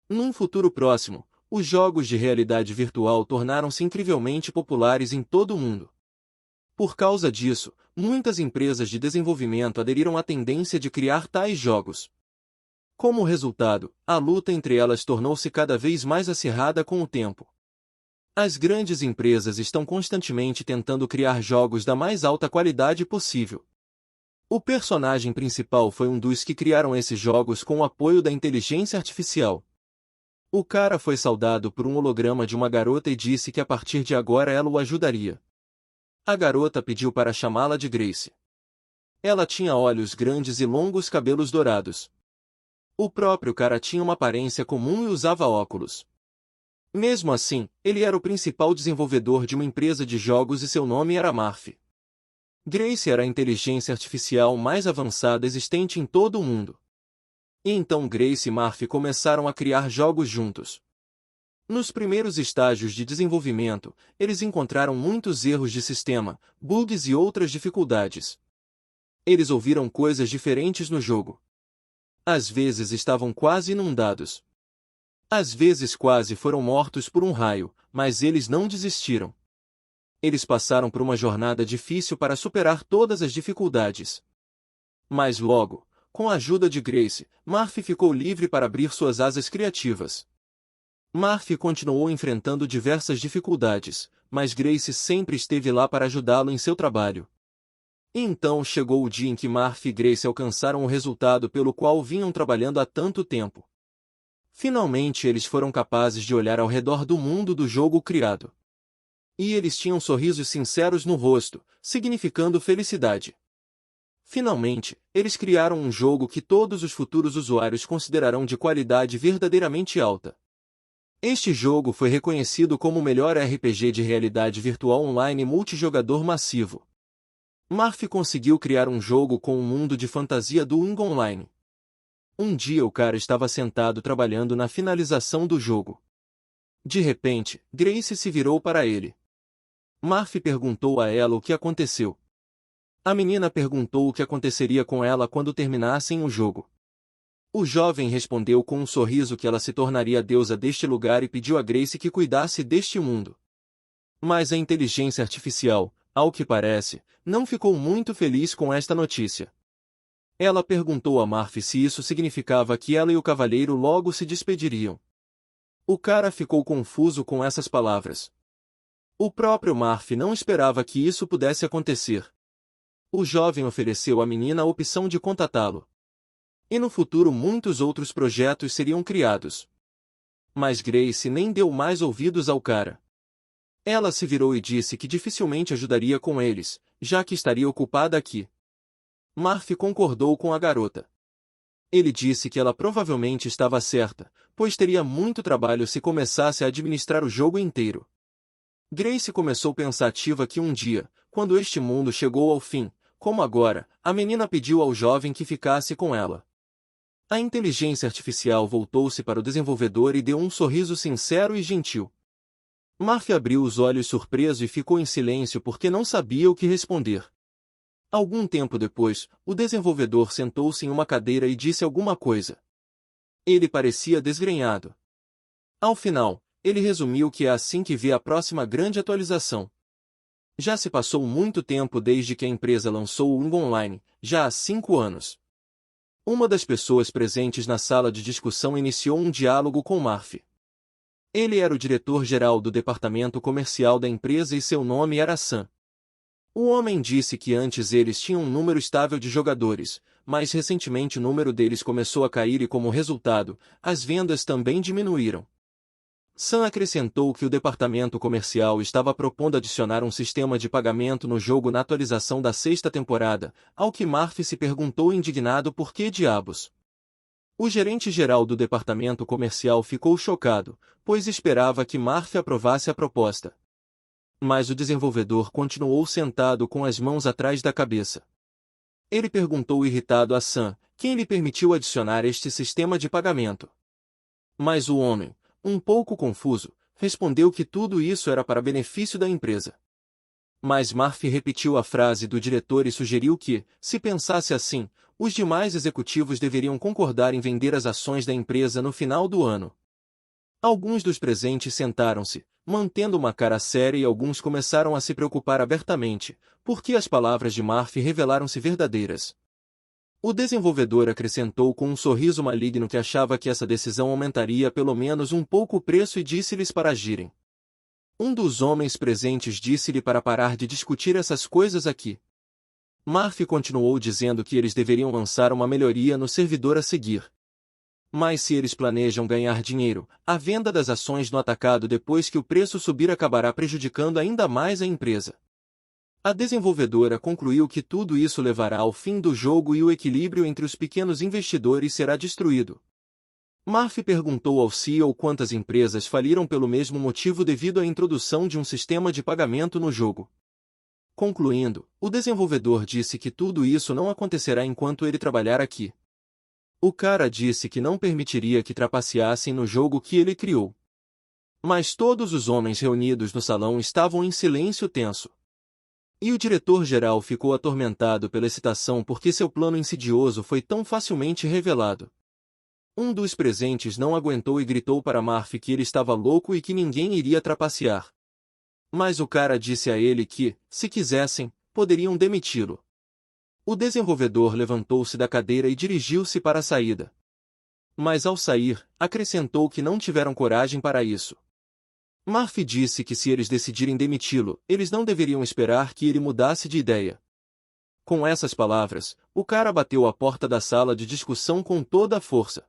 Num futuro próximo, os jogos de realidade virtual tornaram-se incrivelmente populares em todo o mundo. Por causa disso, muitas empresas de desenvolvimento aderiram à tendência de criar tais jogos. Como resultado, a luta entre elas tornou-se cada vez mais acirrada com o tempo. As grandes empresas estão constantemente tentando criar jogos da mais alta qualidade possível. O personagem principal foi um dos que criaram esses jogos com o apoio da inteligência artificial. O cara foi saudado por um holograma de uma garota e disse que a partir de agora ela o ajudaria. A garota pediu para chamá-la de Grace. Ela tinha olhos grandes e longos cabelos dourados. O próprio cara tinha uma aparência comum e usava óculos. Mesmo assim, ele era o principal desenvolvedor de uma empresa de jogos e seu nome era Murphy. Grace era a inteligência artificial mais avançada existente em todo o mundo. E então Grace e Murphy começaram a criar jogos juntos. Nos primeiros estágios de desenvolvimento, eles encontraram muitos erros de sistema, bugs e outras dificuldades. Eles ouviram coisas diferentes no jogo. Às vezes estavam quase inundados. Às vezes quase foram mortos por um raio, mas eles não desistiram. Eles passaram por uma jornada difícil para superar todas as dificuldades. Mas logo, com a ajuda de Grace, Murphy ficou livre para abrir suas asas criativas. Murphy continuou enfrentando diversas dificuldades, mas Grace sempre esteve lá para ajudá-lo em seu trabalho. E então chegou o dia em que Murphy e Grace alcançaram o resultado pelo qual vinham trabalhando há tanto tempo. Finalmente eles foram capazes de olhar ao redor do mundo do jogo criado. E eles tinham sorrisos sinceros no rosto, significando felicidade. Finalmente, eles criaram um jogo que todos os futuros usuários considerarão de qualidade verdadeiramente alta. Este jogo foi reconhecido como o melhor RPG de realidade virtual online multijogador massivo. Murphy conseguiu criar um jogo com um mundo de fantasia do Wing Online. Um dia o cara estava sentado trabalhando na finalização do jogo. De repente, Grace se virou para ele. Murphy perguntou a ela o que aconteceu. A menina perguntou o que aconteceria com ela quando terminassem o jogo. O jovem respondeu com um sorriso que ela se tornaria a deusa deste lugar e pediu a Grace que cuidasse deste mundo. Mas a inteligência artificial, ao que parece, não ficou muito feliz com esta notícia. Ela perguntou a Murphy se isso significava que ela e o cavalheiro logo se despediriam. O cara ficou confuso com essas palavras. O próprio Murphy não esperava que isso pudesse acontecer. O jovem ofereceu à menina a opção de contatá-lo. E no futuro muitos outros projetos seriam criados. Mas Grace nem deu mais ouvidos ao cara. Ela se virou e disse que dificilmente ajudaria com eles, já que estaria ocupada aqui. Murphy concordou com a garota. Ele disse que ela provavelmente estava certa, pois teria muito trabalho se começasse a administrar o jogo inteiro. Grace começou pensativa que um dia, quando este mundo chegou ao fim, como agora, a menina pediu ao jovem que ficasse com ela. A inteligência artificial voltou-se para o desenvolvedor e deu um sorriso sincero e gentil. Murphy abriu os olhos surpreso e ficou em silêncio porque não sabia o que responder. Algum tempo depois, o desenvolvedor sentou-se em uma cadeira e disse alguma coisa. Ele parecia desgrenhado. Ao final, ele resumiu que é assim que vê a próxima grande atualização. Já se passou muito tempo desde que a empresa lançou o Wing Online, já há 5 anos. Uma das pessoas presentes na sala de discussão iniciou um diálogo com Murphy. Ele era o diretor-geral do departamento comercial da empresa e seu nome era Sam. O homem disse que antes eles tinham um número estável de jogadores, mas recentemente o número deles começou a cair e como resultado, as vendas também diminuíram. Sam acrescentou que o departamento comercial estava propondo adicionar um sistema de pagamento no jogo na atualização da 6ª temporada, ao que Murphy se perguntou indignado por que diabos. O gerente-geral do departamento comercial ficou chocado, pois esperava que Murphy aprovasse a proposta. Mas o desenvolvedor continuou sentado com as mãos atrás da cabeça. Ele perguntou irritado a Sam, quem lhe permitiu adicionar este sistema de pagamento. Mas o homem, um pouco confuso, respondeu que tudo isso era para benefício da empresa. Mas Murphy repetiu a frase do diretor e sugeriu que, se pensasse assim, os demais executivos deveriam concordar em vender as ações da empresa no final do ano. Alguns dos presentes sentaram-se, mantendo uma cara séria, e alguns começaram a se preocupar abertamente, porque as palavras de Murphy revelaram-se verdadeiras. O desenvolvedor acrescentou com um sorriso maligno que achava que essa decisão aumentaria pelo menos um pouco o preço e disse-lhes para agirem. Um dos homens presentes disse-lhe para parar de discutir essas coisas aqui. Murphy continuou dizendo que eles deveriam lançar uma melhoria no servidor a seguir. Mas se eles planejam ganhar dinheiro, a venda das ações no atacado depois que o preço subir acabará prejudicando ainda mais a empresa. A desenvolvedora concluiu que tudo isso levará ao fim do jogo e o equilíbrio entre os pequenos investidores será destruído. Murphy perguntou ao CEO quantas empresas faliram pelo mesmo motivo devido à introdução de um sistema de pagamento no jogo. Concluindo, o desenvolvedor disse que tudo isso não acontecerá enquanto ele trabalhar aqui. O cara disse que não permitiria que trapaceassem no jogo que ele criou. Mas todos os homens reunidos no salão estavam em silêncio tenso. E o diretor-geral ficou atormentado pela excitação porque seu plano insidioso foi tão facilmente revelado. Um dos presentes não aguentou e gritou para Murphy que ele estava louco e que ninguém iria trapacear. Mas o cara disse a ele que, se quisessem, poderiam demiti-lo. O desenvolvedor levantou-se da cadeira e dirigiu-se para a saída. Mas ao sair, acrescentou que não tiveram coragem para isso. Murphy disse que se eles decidirem demiti-lo, eles não deveriam esperar que ele mudasse de ideia. Com essas palavras, o cara bateu a porta da sala de discussão com toda a força.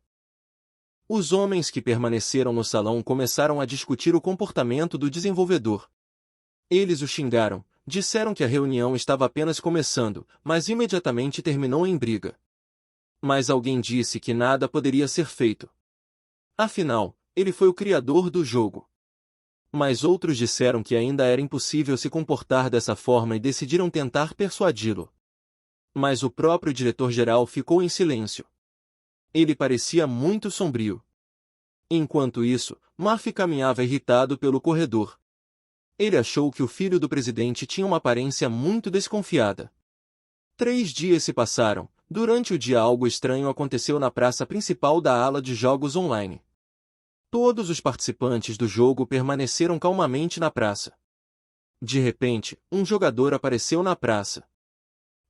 Os homens que permaneceram no salão começaram a discutir o comportamento do desenvolvedor. Eles o xingaram, disseram que a reunião estava apenas começando, mas imediatamente terminou em briga. Mas alguém disse que nada poderia ser feito. Afinal, ele foi o criador do jogo. Mas outros disseram que ainda era impossível se comportar dessa forma e decidiram tentar persuadi-lo. Mas o próprio diretor-geral ficou em silêncio. Ele parecia muito sombrio. Enquanto isso, Murphy caminhava irritado pelo corredor. Ele achou que o filho do presidente tinha uma aparência muito desconfiada. 3 dias se passaram. Durante o dia algo estranho aconteceu na praça principal da ala de jogos online. Todos os participantes do jogo permaneceram calmamente na praça. De repente, um jogador apareceu na praça.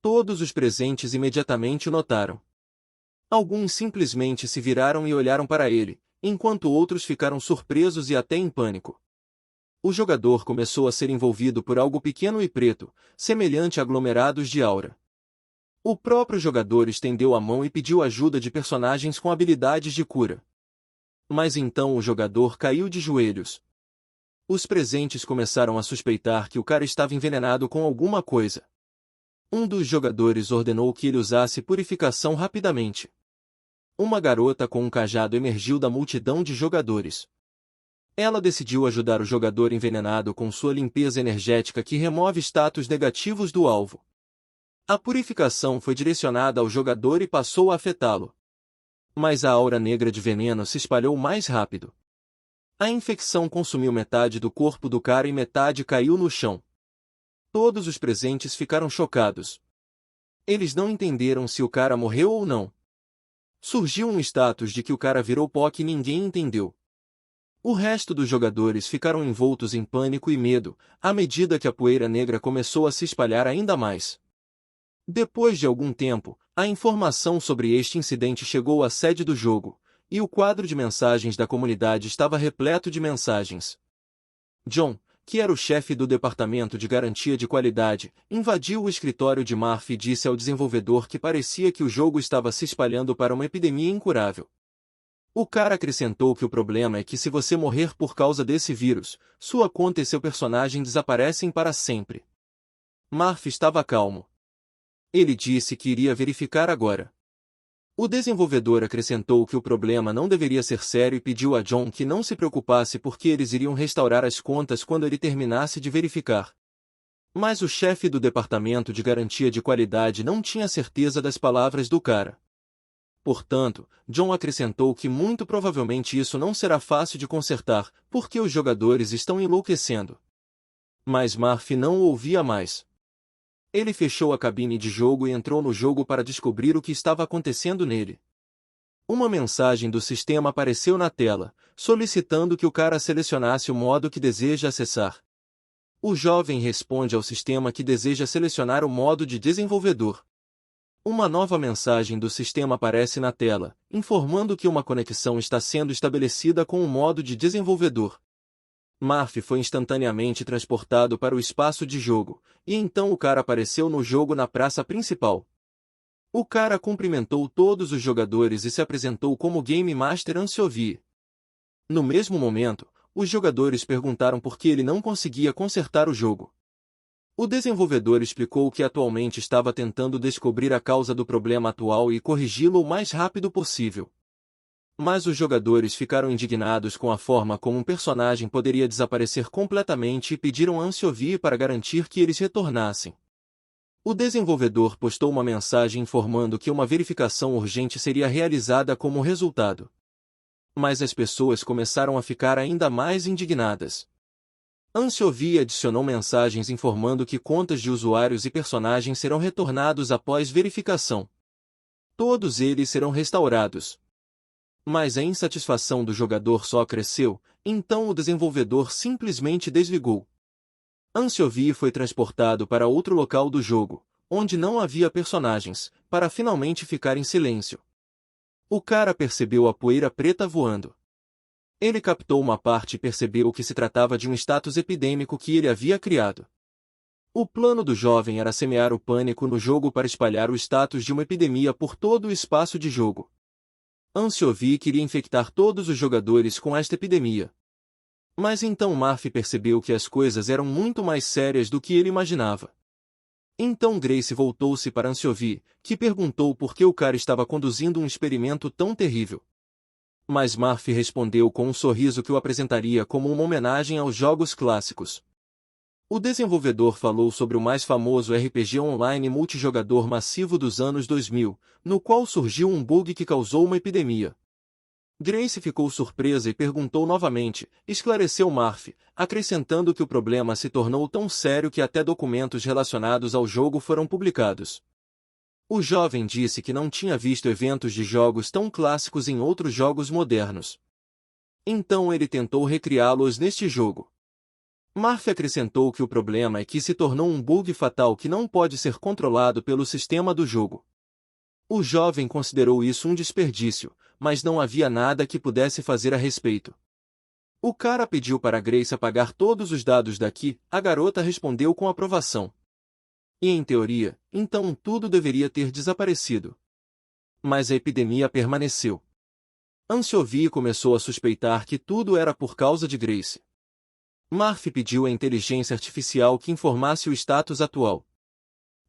Todos os presentes imediatamente o notaram. Alguns simplesmente se viraram e olharam para ele, enquanto outros ficaram surpresos e até em pânico. O jogador começou a ser envolvido por algo pequeno e preto, semelhante a aglomerados de aura. O próprio jogador estendeu a mão e pediu ajuda de personagens com habilidades de cura. Mas então o jogador caiu de joelhos. Os presentes começaram a suspeitar que o cara estava envenenado com alguma coisa. Um dos jogadores ordenou que ele usasse purificação rapidamente. Uma garota com um cajado emergiu da multidão de jogadores. Ela decidiu ajudar o jogador envenenado com sua limpeza energética que remove status negativos do alvo. A purificação foi direcionada ao jogador e passou a afetá-lo. Mas a aura negra de veneno se espalhou mais rápido. A infecção consumiu metade do corpo do cara e metade caiu no chão. Todos os presentes ficaram chocados. Eles não entenderam se o cara morreu ou não. Surgiu um status de que o cara virou pó que ninguém entendeu. O resto dos jogadores ficaram envoltos em pânico e medo, à medida que a poeira negra começou a se espalhar ainda mais. Depois de algum tempo, a informação sobre este incidente chegou à sede do jogo, e o quadro de mensagens da comunidade estava repleto de mensagens. John, que era o chefe do departamento de garantia de qualidade, invadiu o escritório de Murphy e disse ao desenvolvedor que parecia que o jogo estava se espalhando para uma epidemia incurável. O cara acrescentou que o problema é que se você morrer por causa desse vírus, sua conta e seu personagem desaparecem para sempre. Murphy estava calmo. Ele disse que iria verificar agora. O desenvolvedor acrescentou que o problema não deveria ser sério e pediu a John que não se preocupasse porque eles iriam restaurar as contas quando ele terminasse de verificar. Mas o chefe do departamento de garantia de qualidade não tinha certeza das palavras do cara. Portanto, John acrescentou que muito provavelmente isso não será fácil de consertar, porque os jogadores estão enlouquecendo. Mas Murphy não o ouvia mais. Ele fechou a cabine de jogo e entrou no jogo para descobrir o que estava acontecendo nele. Uma mensagem do sistema apareceu na tela, solicitando que o cara selecionasse o modo que deseja acessar. O jovem responde ao sistema que deseja selecionar o modo de desenvolvedor. Uma nova mensagem do sistema aparece na tela, informando que uma conexão está sendo estabelecida com o modo de desenvolvedor. Murphy foi instantaneamente transportado para o espaço de jogo, e então o cara apareceu no jogo na praça principal. O cara cumprimentou todos os jogadores e se apresentou como Game Master Ansovie. No mesmo momento, os jogadores perguntaram por que ele não conseguia consertar o jogo. O desenvolvedor explicou que atualmente estava tentando descobrir a causa do problema atual e corrigi-lo o mais rápido possível. Mas os jogadores ficaram indignados com a forma como um personagem poderia desaparecer completamente e pediram a Ansovie para garantir que eles retornassem. O desenvolvedor postou uma mensagem informando que uma verificação urgente seria realizada como resultado. Mas as pessoas começaram a ficar ainda mais indignadas. Ansovie adicionou mensagens informando que contas de usuários e personagens serão retornados após verificação. Todos eles serão restaurados. Mas a insatisfação do jogador só cresceu, então o desenvolvedor simplesmente desligou. Ansovie foi transportado para outro local do jogo, onde não havia personagens, para finalmente ficar em silêncio. O cara percebeu a poeira preta voando. Ele captou uma parte e percebeu que se tratava de um status epidêmico que ele havia criado. O plano do jovem era semear o pânico no jogo para espalhar o status de uma epidemia por todo o espaço de jogo. Ansovie queria infectar todos os jogadores com esta epidemia. Mas então Murphy percebeu que as coisas eram muito mais sérias do que ele imaginava. Então Grace voltou-se para Ansovie, que perguntou por que o cara estava conduzindo um experimento tão terrível. Mas Murphy respondeu com um sorriso que o apresentaria como uma homenagem aos jogos clássicos. O desenvolvedor falou sobre o mais famoso RPG online multijogador massivo dos anos 2000, no qual surgiu um bug que causou uma epidemia. Grace ficou surpresa e perguntou novamente, esclareceu Murphy, acrescentando que o problema se tornou tão sério que até documentos relacionados ao jogo foram publicados. O jovem disse que não tinha visto eventos de jogos tão clássicos em outros jogos modernos. Então ele tentou recriá-los neste jogo. Murphy acrescentou que o problema é que se tornou um bug fatal que não pode ser controlado pelo sistema do jogo. O jovem considerou isso um desperdício, mas não havia nada que pudesse fazer a respeito. O cara pediu para Grace apagar todos os dados daqui, a garota respondeu com aprovação. E em teoria, então tudo deveria ter desaparecido. Mas a epidemia permaneceu. Ansovie começou a suspeitar que tudo era por causa de Grace. Murphy pediu à inteligência artificial que informasse o status atual.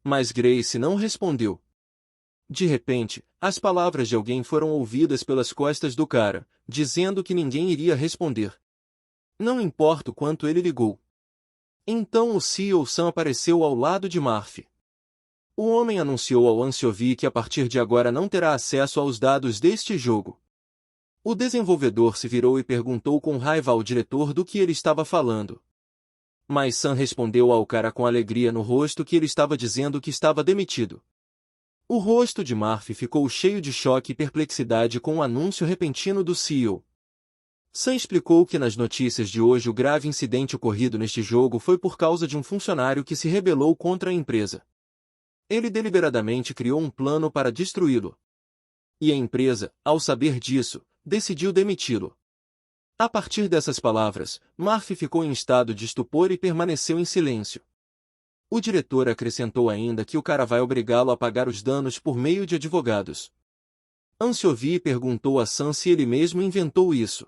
Mas Grace não respondeu. De repente, as palavras de alguém foram ouvidas pelas costas do cara, dizendo que ninguém iria responder. Não importa o quanto ele ligou. Então o CEO Sam apareceu ao lado de Murphy. O homem anunciou ao Ansovie que a partir de agora não terá acesso aos dados deste jogo. O desenvolvedor se virou e perguntou com raiva ao diretor do que ele estava falando. Mas Sam respondeu ao cara com alegria no rosto que ele estava dizendo que estava demitido. O rosto de Murphy ficou cheio de choque e perplexidade com o anúncio repentino do CEO. Sam explicou que nas notícias de hoje o grave incidente ocorrido neste jogo foi por causa de um funcionário que se rebelou contra a empresa. Ele deliberadamente criou um plano para destruí-lo. E a empresa, ao saber disso, decidiu demiti-lo. A partir dessas palavras, Murphy ficou em estado de estupor e permaneceu em silêncio. O diretor acrescentou ainda que o cara vai obrigá-lo a pagar os danos por meio de advogados. Ansovie perguntou a Sam se ele mesmo inventou isso.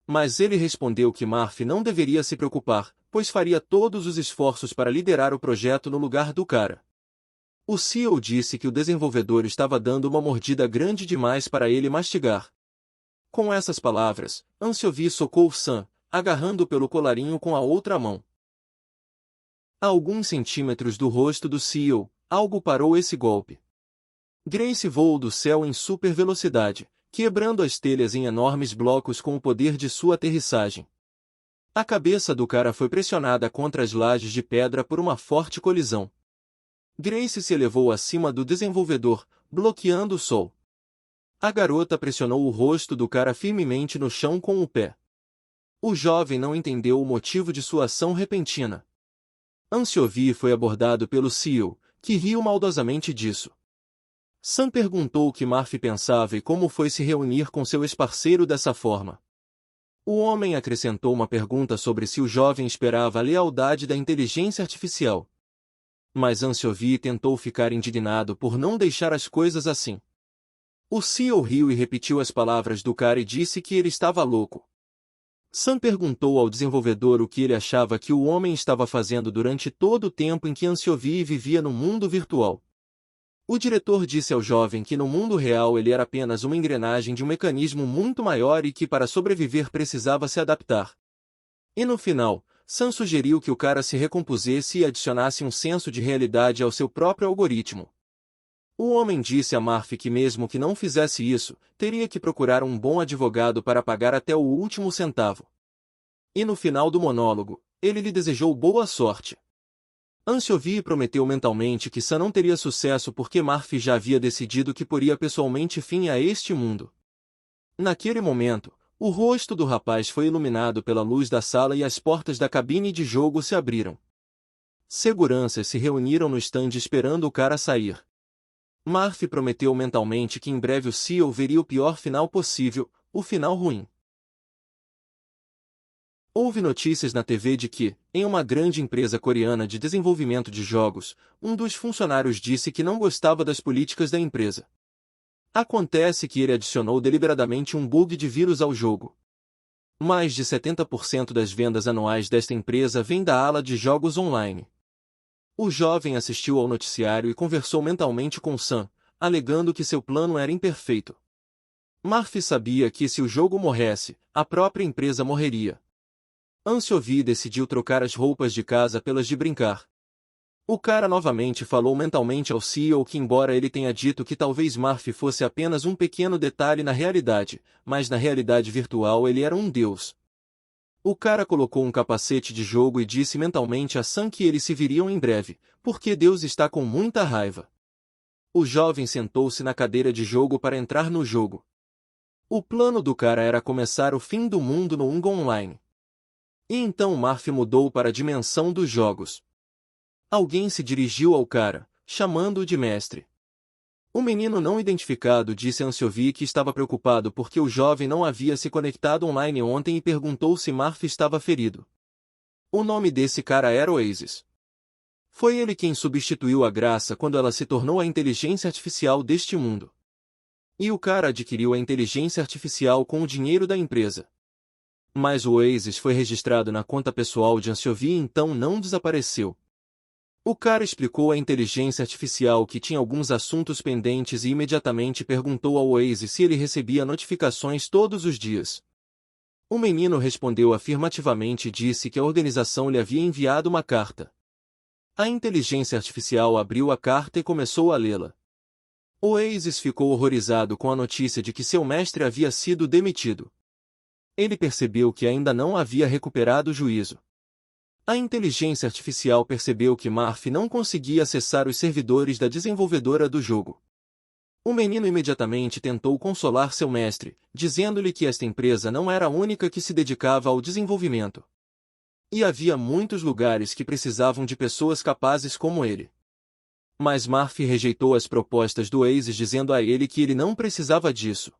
Mas ele respondeu que Murphy não deveria se preocupar, pois faria todos os esforços para liderar o projeto no lugar do cara. O CEO disse que o desenvolvedor estava dando uma mordida grande demais para ele mastigar. Com essas palavras, Ansovie socou Sam, agarrando-o pelo colarinho com a outra mão. A alguns centímetros do rosto do CEO, algo parou esse golpe. Grace voou do céu em super velocidade, quebrando as telhas em enormes blocos com o poder de sua aterrissagem. A cabeça do cara foi pressionada contra as lajes de pedra por uma forte colisão. Grace se elevou acima do desenvolvedor, bloqueando o sol. A garota pressionou o rosto do cara firmemente no chão com o pé. O jovem não entendeu o motivo de sua ação repentina. Ansiovi foi abordado pelo CEO, que riu maldosamente disso. Sam perguntou o que Murphy pensava e como foi se reunir com seu ex-parceiro dessa forma. O homem acrescentou uma pergunta sobre se o jovem esperava a lealdade da inteligência artificial. Mas Ansiovi tentou ficar indignado por não deixar as coisas assim. O CEO riu e repetiu as palavras do cara e disse que ele estava louco. Sam perguntou ao desenvolvedor o que ele achava que o homem estava fazendo durante todo o tempo em que Ansiovi vivia no mundo virtual. O diretor disse ao jovem que no mundo real ele era apenas uma engrenagem de um mecanismo muito maior e que para sobreviver precisava se adaptar. E no final, Sam sugeriu que o cara se recompusesse e adicionasse um senso de realidade ao seu próprio algoritmo. O homem disse a Murphy que mesmo que não fizesse isso, teria que procurar um bom advogado para pagar até o último centavo. E no final do monólogo, ele lhe desejou boa sorte. Ansiovi prometeu mentalmente que Sam não teria sucesso porque Murphy já havia decidido que poria pessoalmente fim a este mundo. Naquele momento, o rosto do rapaz foi iluminado pela luz da sala e as portas da cabine de jogo se abriram. Seguranças se reuniram no stand esperando o cara sair. Murphy prometeu mentalmente que em breve o CEO veria o pior final possível, o final ruim. Houve notícias na TV de que, em uma grande empresa coreana de desenvolvimento de jogos, um dos funcionários disse que não gostava das políticas da empresa. Acontece que ele adicionou deliberadamente um bug de vírus ao jogo. Mais de 70% das vendas anuais desta empresa vem da ala de jogos online. O jovem assistiu ao noticiário e conversou mentalmente com Sam, alegando que seu plano era imperfeito. Murphy sabia que se o jogo morresse, a própria empresa morreria. Ansiovi decidiu trocar as roupas de casa pelas de brincar. O cara novamente falou mentalmente ao CEO que embora ele tenha dito que talvez Murphy fosse apenas um pequeno detalhe na realidade, mas na realidade virtual ele era um deus. O cara colocou um capacete de jogo e disse mentalmente a Sam que eles se viriam em breve, porque Deus está com muita raiva. O jovem sentou-se na cadeira de jogo para entrar no jogo. O plano do cara era começar o fim do mundo no Unga Online. E então Murphy mudou para a dimensão dos jogos. Alguém se dirigiu ao cara, chamando-o de mestre. O menino não identificado disse a Ansiovi que estava preocupado porque o jovem não havia se conectado online ontem e perguntou se Murphy estava ferido. O nome desse cara era Oasis. Foi ele quem substituiu a Graça quando ela se tornou a inteligência artificial deste mundo. E o cara adquiriu a inteligência artificial com o dinheiro da empresa. Mas o Oasis foi registrado na conta pessoal de Ansiovi e então não desapareceu. O cara explicou à inteligência artificial que tinha alguns assuntos pendentes e imediatamente perguntou ao Oasis se ele recebia notificações todos os dias. O menino respondeu afirmativamente e disse que a organização lhe havia enviado uma carta. A inteligência artificial abriu a carta e começou a lê-la. Oasis ficou horrorizado com a notícia de que seu mestre havia sido demitido. Ele percebeu que ainda não havia recuperado o juízo. A inteligência artificial percebeu que Murphy não conseguia acessar os servidores da desenvolvedora do jogo. O menino imediatamente tentou consolar seu mestre, dizendo-lhe que esta empresa não era a única que se dedicava ao desenvolvimento. E havia muitos lugares que precisavam de pessoas capazes como ele. Mas Murphy rejeitou as propostas do Oasis dizendo a ele que ele não precisava disso.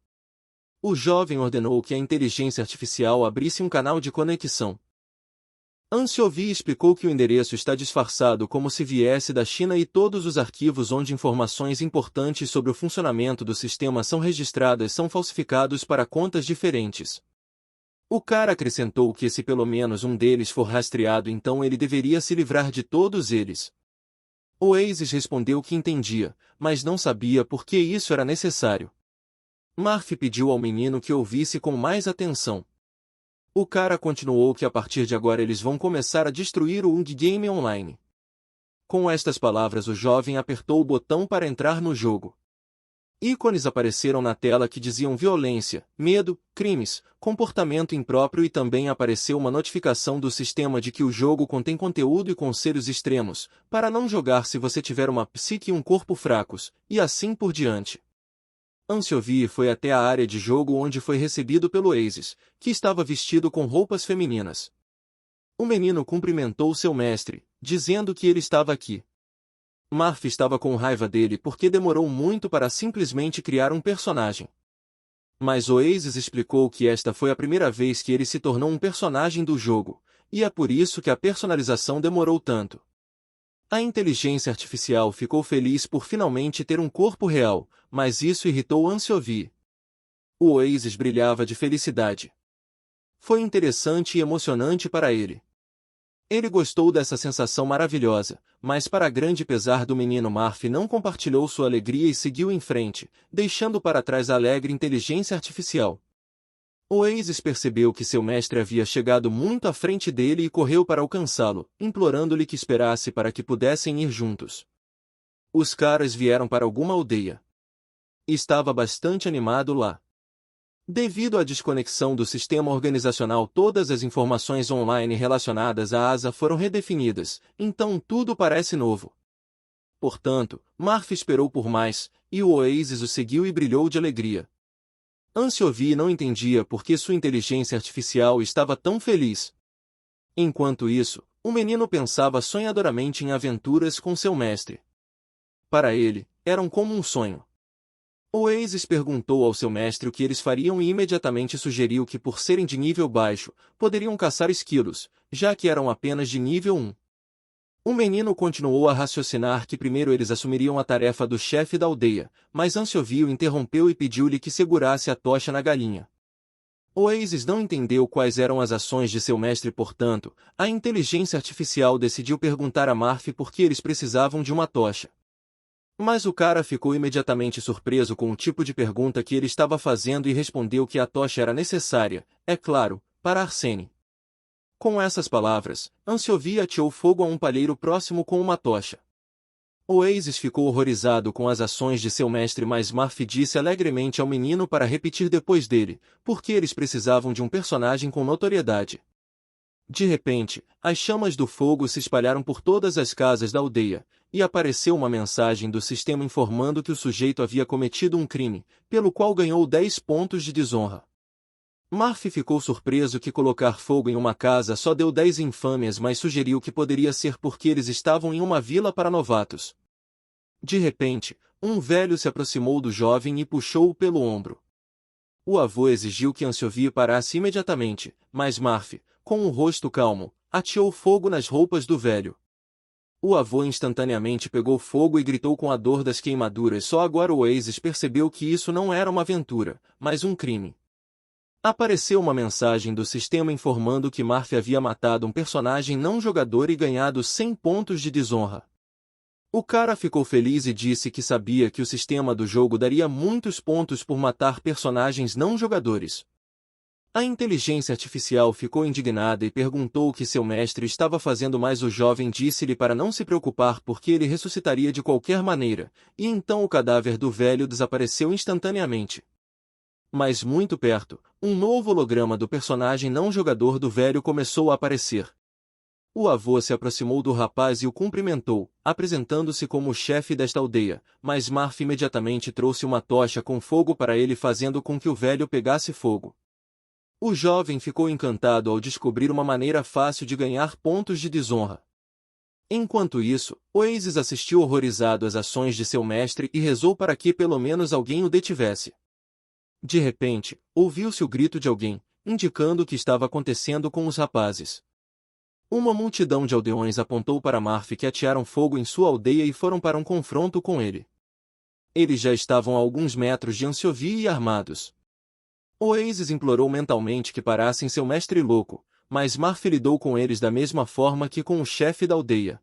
O jovem ordenou que a inteligência artificial abrisse um canal de conexão. Ansiovi explicou que o endereço está disfarçado como se viesse da China e todos os arquivos onde informações importantes sobre o funcionamento do sistema são registradas são falsificados para contas diferentes. O cara acrescentou que se pelo menos um deles for rastreado então ele deveria se livrar de todos eles. Oasis respondeu que entendia, mas não sabia por que isso era necessário. Murphy pediu ao menino que ouvisse com mais atenção. O cara continuou que a partir de agora eles vão começar a destruir o Ung Game Online. Com estas palavras o jovem apertou o botão para entrar no jogo. Ícones apareceram na tela que diziam violência, medo, crimes, comportamento impróprio e também apareceu uma notificação do sistema de que o jogo contém conteúdo e conselhos extremos, para não jogar se você tiver uma psique e um corpo fracos, e assim por diante. Anshovi foi até a área de jogo onde foi recebido pelo Oasis, que estava vestido com roupas femininas. O menino cumprimentou seu mestre, dizendo que ele estava aqui. Marf estava com raiva dele porque demorou muito para simplesmente criar um personagem. Mas Oasis explicou que esta foi a primeira vez que ele se tornou um personagem do jogo, e é por isso que a personalização demorou tanto. A inteligência artificial ficou feliz por finalmente ter um corpo real, mas isso irritou Anshovi. O Oasis brilhava de felicidade. Foi interessante e emocionante para ele. Ele gostou dessa sensação maravilhosa, mas para grande pesar do menino Marf não compartilhou sua alegria e seguiu em frente, deixando para trás a alegre inteligência artificial. Oasis percebeu que seu mestre havia chegado muito à frente dele e correu para alcançá-lo, implorando-lhe que esperasse para que pudessem ir juntos. Os caras vieram para alguma aldeia. Estava bastante animado lá. Devido à desconexão do sistema organizacional, todas as informações online relacionadas à ASA foram redefinidas, então tudo parece novo. Portanto, Marf esperou por mais, e o Oasis o seguiu e brilhou de alegria. Anshovi não entendia por que sua inteligência artificial estava tão feliz. Enquanto isso, o menino pensava sonhadoramente em aventuras com seu mestre. Para ele, eram como um sonho. Oasis perguntou ao seu mestre o que eles fariam e imediatamente sugeriu que, por serem de nível baixo, poderiam caçar esquilos, já que eram apenas de nível 1. O menino continuou a raciocinar que primeiro eles assumiriam a tarefa do chefe da aldeia, mas Anshovi o interrompeu e pediu-lhe que segurasse a tocha na galinha. Oasis não entendeu quais eram as ações de seu mestre, portanto, a inteligência artificial decidiu perguntar a Marf por que eles precisavam de uma tocha. Mas o cara ficou imediatamente surpreso com o tipo de pergunta que ele estava fazendo e respondeu que a tocha era necessária, é claro, para Arsene. Com essas palavras, Anshovi ateou fogo a um palheiro próximo com uma tocha. Oasis ficou horrorizado com as ações de seu mestre, mas Marf disse alegremente ao menino para repetir depois dele, porque eles precisavam de um personagem com notoriedade. De repente, as chamas do fogo se espalharam por todas as casas da aldeia, e apareceu uma mensagem do sistema informando que o sujeito havia cometido um crime, pelo qual ganhou 10 pontos de desonra. Marf ficou surpreso que colocar fogo em uma casa só deu 10 infâmias, mas sugeriu que poderia ser porque eles estavam em uma vila para novatos. De repente, um velho se aproximou do jovem e puxou-o pelo ombro. O avô exigiu que Anshovi parasse imediatamente, mas Marf, com o rosto calmo, ateou fogo nas roupas do velho. O avô instantaneamente pegou fogo e gritou com a dor das queimaduras. Só agora Oasis percebeu que isso não era uma aventura, mas um crime. Apareceu uma mensagem do sistema informando que Marf havia matado um personagem não jogador e ganhado 100 pontos de desonra. O cara ficou feliz e disse que sabia que o sistema do jogo daria muitos pontos por matar personagens não jogadores. A inteligência artificial ficou indignada e perguntou o que seu mestre estava fazendo, mas o jovem disse-lhe para não se preocupar porque ele ressuscitaria de qualquer maneira, e então o cadáver do velho desapareceu instantaneamente. Mas muito perto, um novo holograma do personagem não jogador do velho começou a aparecer. O avô se aproximou do rapaz e o cumprimentou, apresentando-se como o chefe desta aldeia, mas Marf imediatamente trouxe uma tocha com fogo para ele, fazendo com que o velho pegasse fogo. O jovem ficou encantado ao descobrir uma maneira fácil de ganhar pontos de desonra. Enquanto isso, Oasis assistiu horrorizado às ações de seu mestre e rezou para que pelo menos alguém o detivesse. De repente, ouviu-se o grito de alguém, indicando o que estava acontecendo com os rapazes. Uma multidão de aldeões apontou para Marf, que atearam fogo em sua aldeia e foram para um confronto com ele. Eles já estavam a alguns metros de Anshovi e armados. Oasis implorou mentalmente que parassem seu mestre louco, mas Marf lidou com eles da mesma forma que com o chefe da aldeia.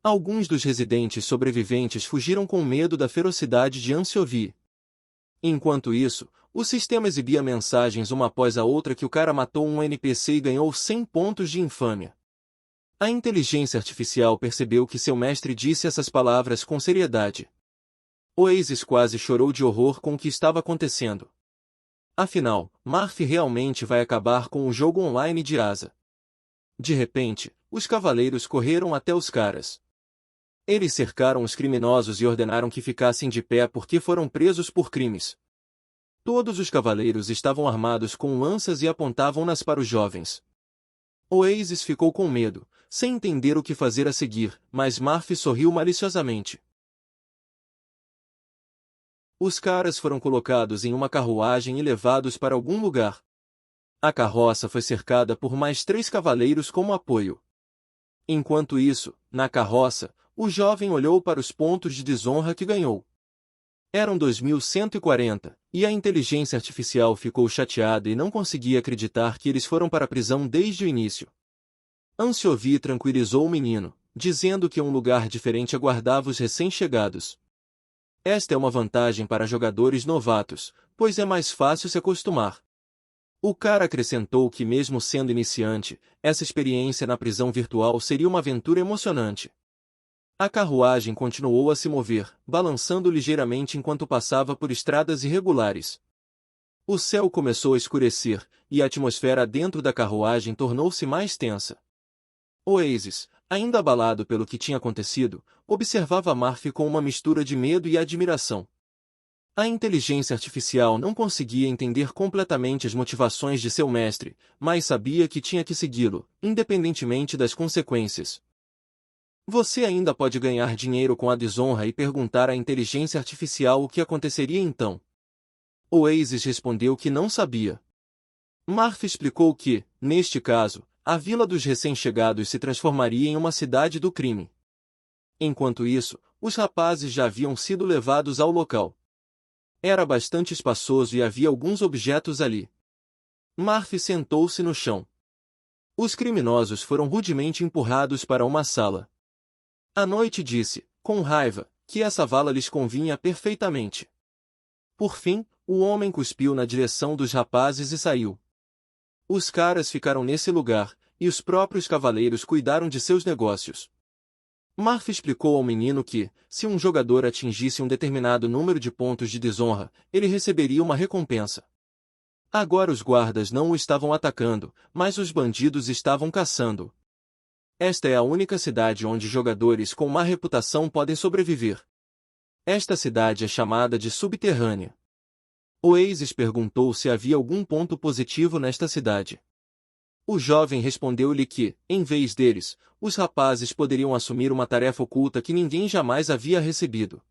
Alguns dos residentes sobreviventes fugiram com medo da ferocidade de Anshovi. Enquanto isso, o sistema exibia mensagens uma após a outra que o cara matou um NPC e ganhou 100 pontos de infâmia. A inteligência artificial percebeu que seu mestre disse essas palavras com seriedade. Oasis quase chorou de horror com o que estava acontecendo. Afinal, Marf realmente vai acabar com o jogo online de ASA. De repente, os cavaleiros correram até os caras. Eles cercaram os criminosos e ordenaram que ficassem de pé porque foram presos por crimes. Todos os cavaleiros estavam armados com lanças e apontavam-nas para os jovens. Oasis ficou com medo, sem entender o que fazer a seguir, mas Murphy sorriu maliciosamente. Os caras foram colocados em uma carruagem e levados para algum lugar. A carroça foi cercada por mais 3 cavaleiros como apoio. Enquanto isso, na carroça, o jovem olhou para os pontos de desonra que ganhou. Eram 2140, e a inteligência artificial ficou chateada e não conseguia acreditar que eles foram para a prisão desde o início. Anshovi tranquilizou o menino, dizendo que um lugar diferente aguardava os recém-chegados. Esta é uma vantagem para jogadores novatos, pois é mais fácil se acostumar. O cara acrescentou que mesmo sendo iniciante, essa experiência na prisão virtual seria uma aventura emocionante. A carruagem continuou a se mover, balançando ligeiramente enquanto passava por estradas irregulares. O céu começou a escurecer, e a atmosfera dentro da carruagem tornou-se mais tensa. Oasis, ainda abalado pelo que tinha acontecido, observava Murphy com uma mistura de medo e admiração. A inteligência artificial não conseguia entender completamente as motivações de seu mestre, mas sabia que tinha que segui-lo, independentemente das consequências. Você ainda pode ganhar dinheiro com a desonra e perguntar à inteligência artificial o que aconteceria então. Oasis respondeu que não sabia. Murphy explicou que, neste caso, a vila dos recém-chegados se transformaria em uma cidade do crime. Enquanto isso, os rapazes já haviam sido levados ao local. Era bastante espaçoso e havia alguns objetos ali. Murphy sentou-se no chão. Os criminosos foram rudemente empurrados para uma sala. A noite disse, com raiva, que essa vala lhes convinha perfeitamente. Por fim, o homem cuspiu na direção dos rapazes e saiu. Os caras ficaram nesse lugar, e os próprios cavaleiros cuidaram de seus negócios. Murphy explicou ao menino que, se um jogador atingisse um determinado número de pontos de desonra, ele receberia uma recompensa. Agora os guardas não o estavam atacando, mas os bandidos estavam caçando. Esta é a única cidade onde jogadores com má reputação podem sobreviver. Esta cidade é chamada de Subterrânea. Oasis perguntou se havia algum ponto positivo nesta cidade. O jovem respondeu-lhe que, em vez deles, os rapazes poderiam assumir uma tarefa oculta que ninguém jamais havia recebido.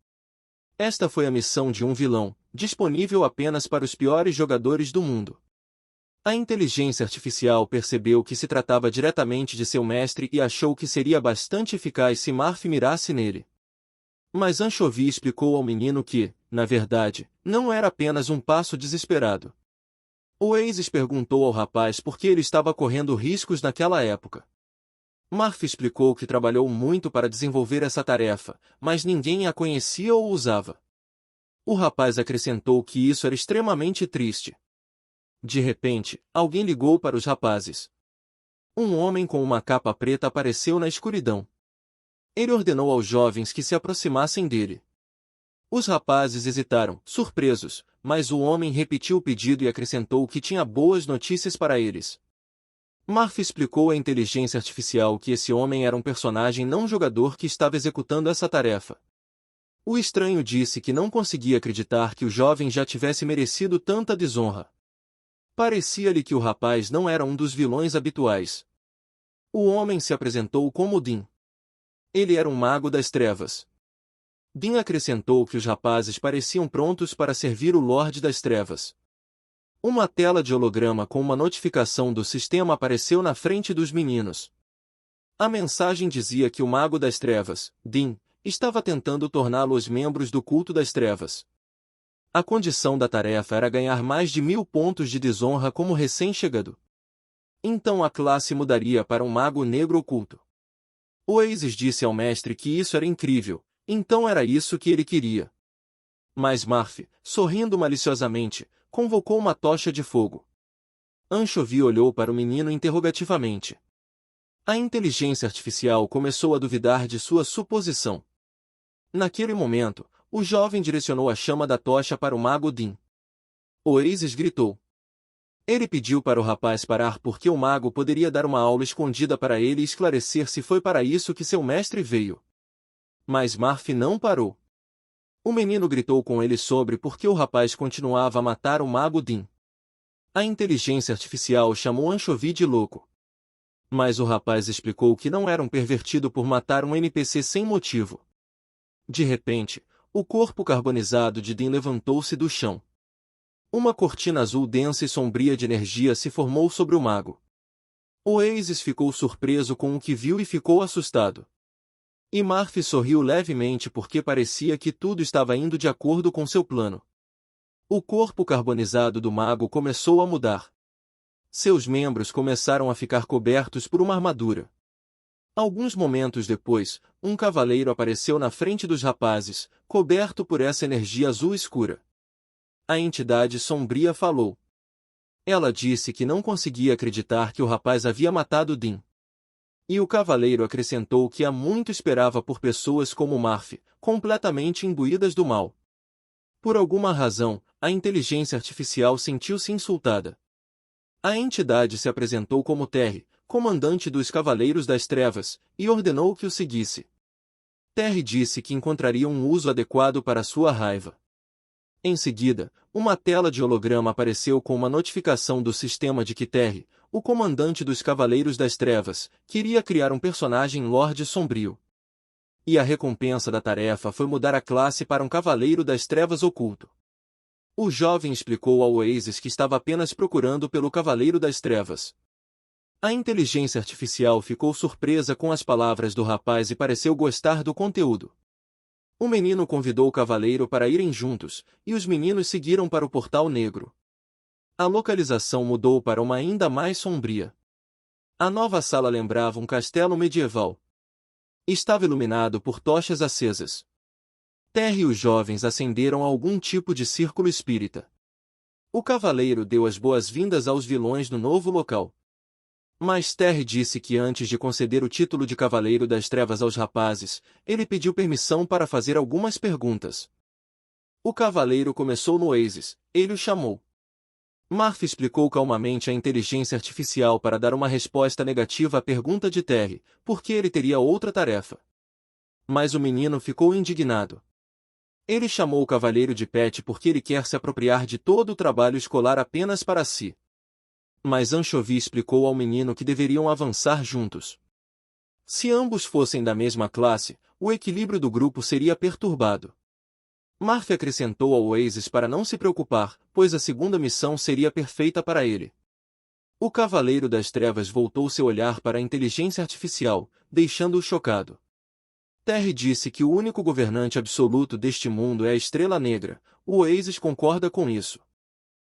Esta foi a missão de um vilão, disponível apenas para os piores jogadores do mundo. A inteligência artificial percebeu que se tratava diretamente de seu mestre e achou que seria bastante eficaz se Murphy mirasse nele. Mas Anshovi explicou ao menino que, na verdade, não era apenas um passo desesperado. Oasis perguntou ao rapaz por que ele estava correndo riscos naquela época. Murphy explicou que trabalhou muito para desenvolver essa tarefa, mas ninguém a conhecia ou usava. O rapaz acrescentou que isso era extremamente triste. De repente, alguém ligou para os rapazes. Um homem com uma capa preta apareceu na escuridão. Ele ordenou aos jovens que se aproximassem dele. Os rapazes hesitaram, surpresos, mas o homem repetiu o pedido e acrescentou que tinha boas notícias para eles. Murphy explicou à inteligência artificial que esse homem era um personagem não jogador que estava executando essa tarefa. O estranho disse que não conseguia acreditar que o jovem já tivesse merecido tanta desonra. Parecia-lhe que o rapaz não era um dos vilões habituais. O homem se apresentou como Din. Ele era um mago das trevas. Din acrescentou que os rapazes pareciam prontos para servir o Lorde das Trevas. Uma tela de holograma com uma notificação do sistema apareceu na frente dos meninos. A mensagem dizia que o Mago das Trevas, Din, estava tentando torná-los membros do culto das trevas. A condição da tarefa era ganhar mais de 1000 pontos de desonra como recém-chegado. Então a classe mudaria para um mago negro oculto. Oasis disse ao mestre que isso era incrível, então era isso que ele queria. Mas Murphy, sorrindo maliciosamente, convocou uma tocha de fogo. Anshovi olhou para o menino interrogativamente. A inteligência artificial começou a duvidar de sua suposição. Naquele momento, o jovem direcionou a chama da tocha para o mago Din. Oasis gritou. Ele pediu para o rapaz parar porque o mago poderia dar uma aula escondida para ele e esclarecer se foi para isso que seu mestre veio. Mas Marf não parou. O menino gritou com ele sobre por que o rapaz continuava a matar o mago Din. A inteligência artificial chamou Anchovy de louco. Mas o rapaz explicou que não era um pervertido por matar um NPC sem motivo. De repente, o corpo carbonizado de Din levantou-se do chão. Uma cortina azul densa e sombria de energia se formou sobre o mago. Oasis ficou surpreso com o que viu e ficou assustado. E Marf sorriu levemente porque parecia que tudo estava indo de acordo com seu plano. O corpo carbonizado do mago começou a mudar. Seus membros começaram a ficar cobertos por uma armadura. Alguns momentos depois, um cavaleiro apareceu na frente dos rapazes, coberto por essa energia azul escura. A entidade sombria falou. Ela disse que não conseguia acreditar que o rapaz havia matado Din. E o cavaleiro acrescentou que há muito esperava por pessoas como Marf, completamente imbuídas do mal. Por alguma razão, a inteligência artificial sentiu-se insultada. A entidade se apresentou como Terry, comandante dos Cavaleiros das Trevas, e ordenou que o seguisse. Terry disse que encontraria um uso adequado para sua raiva. Em seguida, uma tela de holograma apareceu com uma notificação do sistema de que Terry, o comandante dos Cavaleiros das Trevas, queria criar um personagem Lorde Sombrio. E a recompensa da tarefa foi mudar a classe para um Cavaleiro das Trevas oculto. O jovem explicou ao Oasis que estava apenas procurando pelo Cavaleiro das Trevas. A inteligência artificial ficou surpresa com as palavras do rapaz e pareceu gostar do conteúdo. O menino convidou o cavaleiro para irem juntos, e os meninos seguiram para o Portal Negro. A localização mudou para uma ainda mais sombria. A nova sala lembrava um castelo medieval. Estava iluminado por tochas acesas. Terry e os jovens acenderam algum tipo de círculo espírita. O cavaleiro deu as boas-vindas aos vilões no novo local. Mas Terry disse que antes de conceder o título de Cavaleiro das Trevas aos rapazes, ele pediu permissão para fazer algumas perguntas. O cavaleiro começou no Oasis, ele o chamou. Marf explicou calmamente à inteligência artificial para dar uma resposta negativa à pergunta de Terry, porque ele teria outra tarefa. Mas o menino ficou indignado. Ele chamou o cavaleiro de Pet porque ele quer se apropriar de todo o trabalho escolar apenas para si. Mas Anchovy explicou ao menino que deveriam avançar juntos. Se ambos fossem da mesma classe, o equilíbrio do grupo seria perturbado. Marf acrescentou ao Oasis para não se preocupar, pois a segunda missão seria perfeita para ele. O Cavaleiro das Trevas voltou seu olhar para a inteligência artificial, deixando-o chocado. Terry disse que o único governante absoluto deste mundo é a Estrela Negra. O Oasis concorda com isso.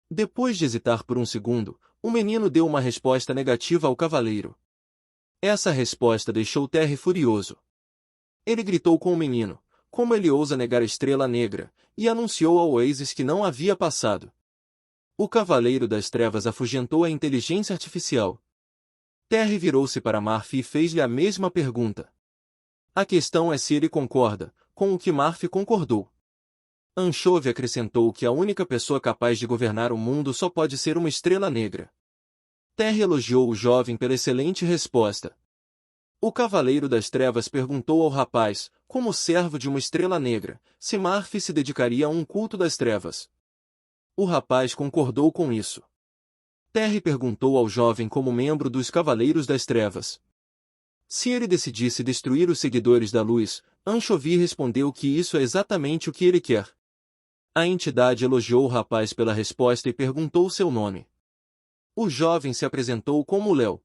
Depois de hesitar por um segundo, o menino deu uma resposta negativa ao cavaleiro. Essa resposta deixou Terry furioso. Ele gritou com o menino, como ele ousa negar a Estrela Negra, e anunciou ao Oasis que não havia passado. O Cavaleiro das Trevas afugentou a inteligência artificial. Terry virou-se para Marf e fez-lhe a mesma pergunta. A questão é se ele concorda, com o que Marf concordou. Anchovy acrescentou que a única pessoa capaz de governar o mundo só pode ser uma Estrela Negra. Terry elogiou o jovem pela excelente resposta. O Cavaleiro das Trevas perguntou ao rapaz, como servo de uma Estrela Negra, se Marf se dedicaria a um culto das trevas. O rapaz concordou com isso. Terry perguntou ao jovem como membro dos Cavaleiros das Trevas. Se ele decidisse destruir os seguidores da luz, Anchovy respondeu que isso é exatamente o que ele quer. A entidade elogiou o rapaz pela resposta e perguntou seu nome. O jovem se apresentou como Léo.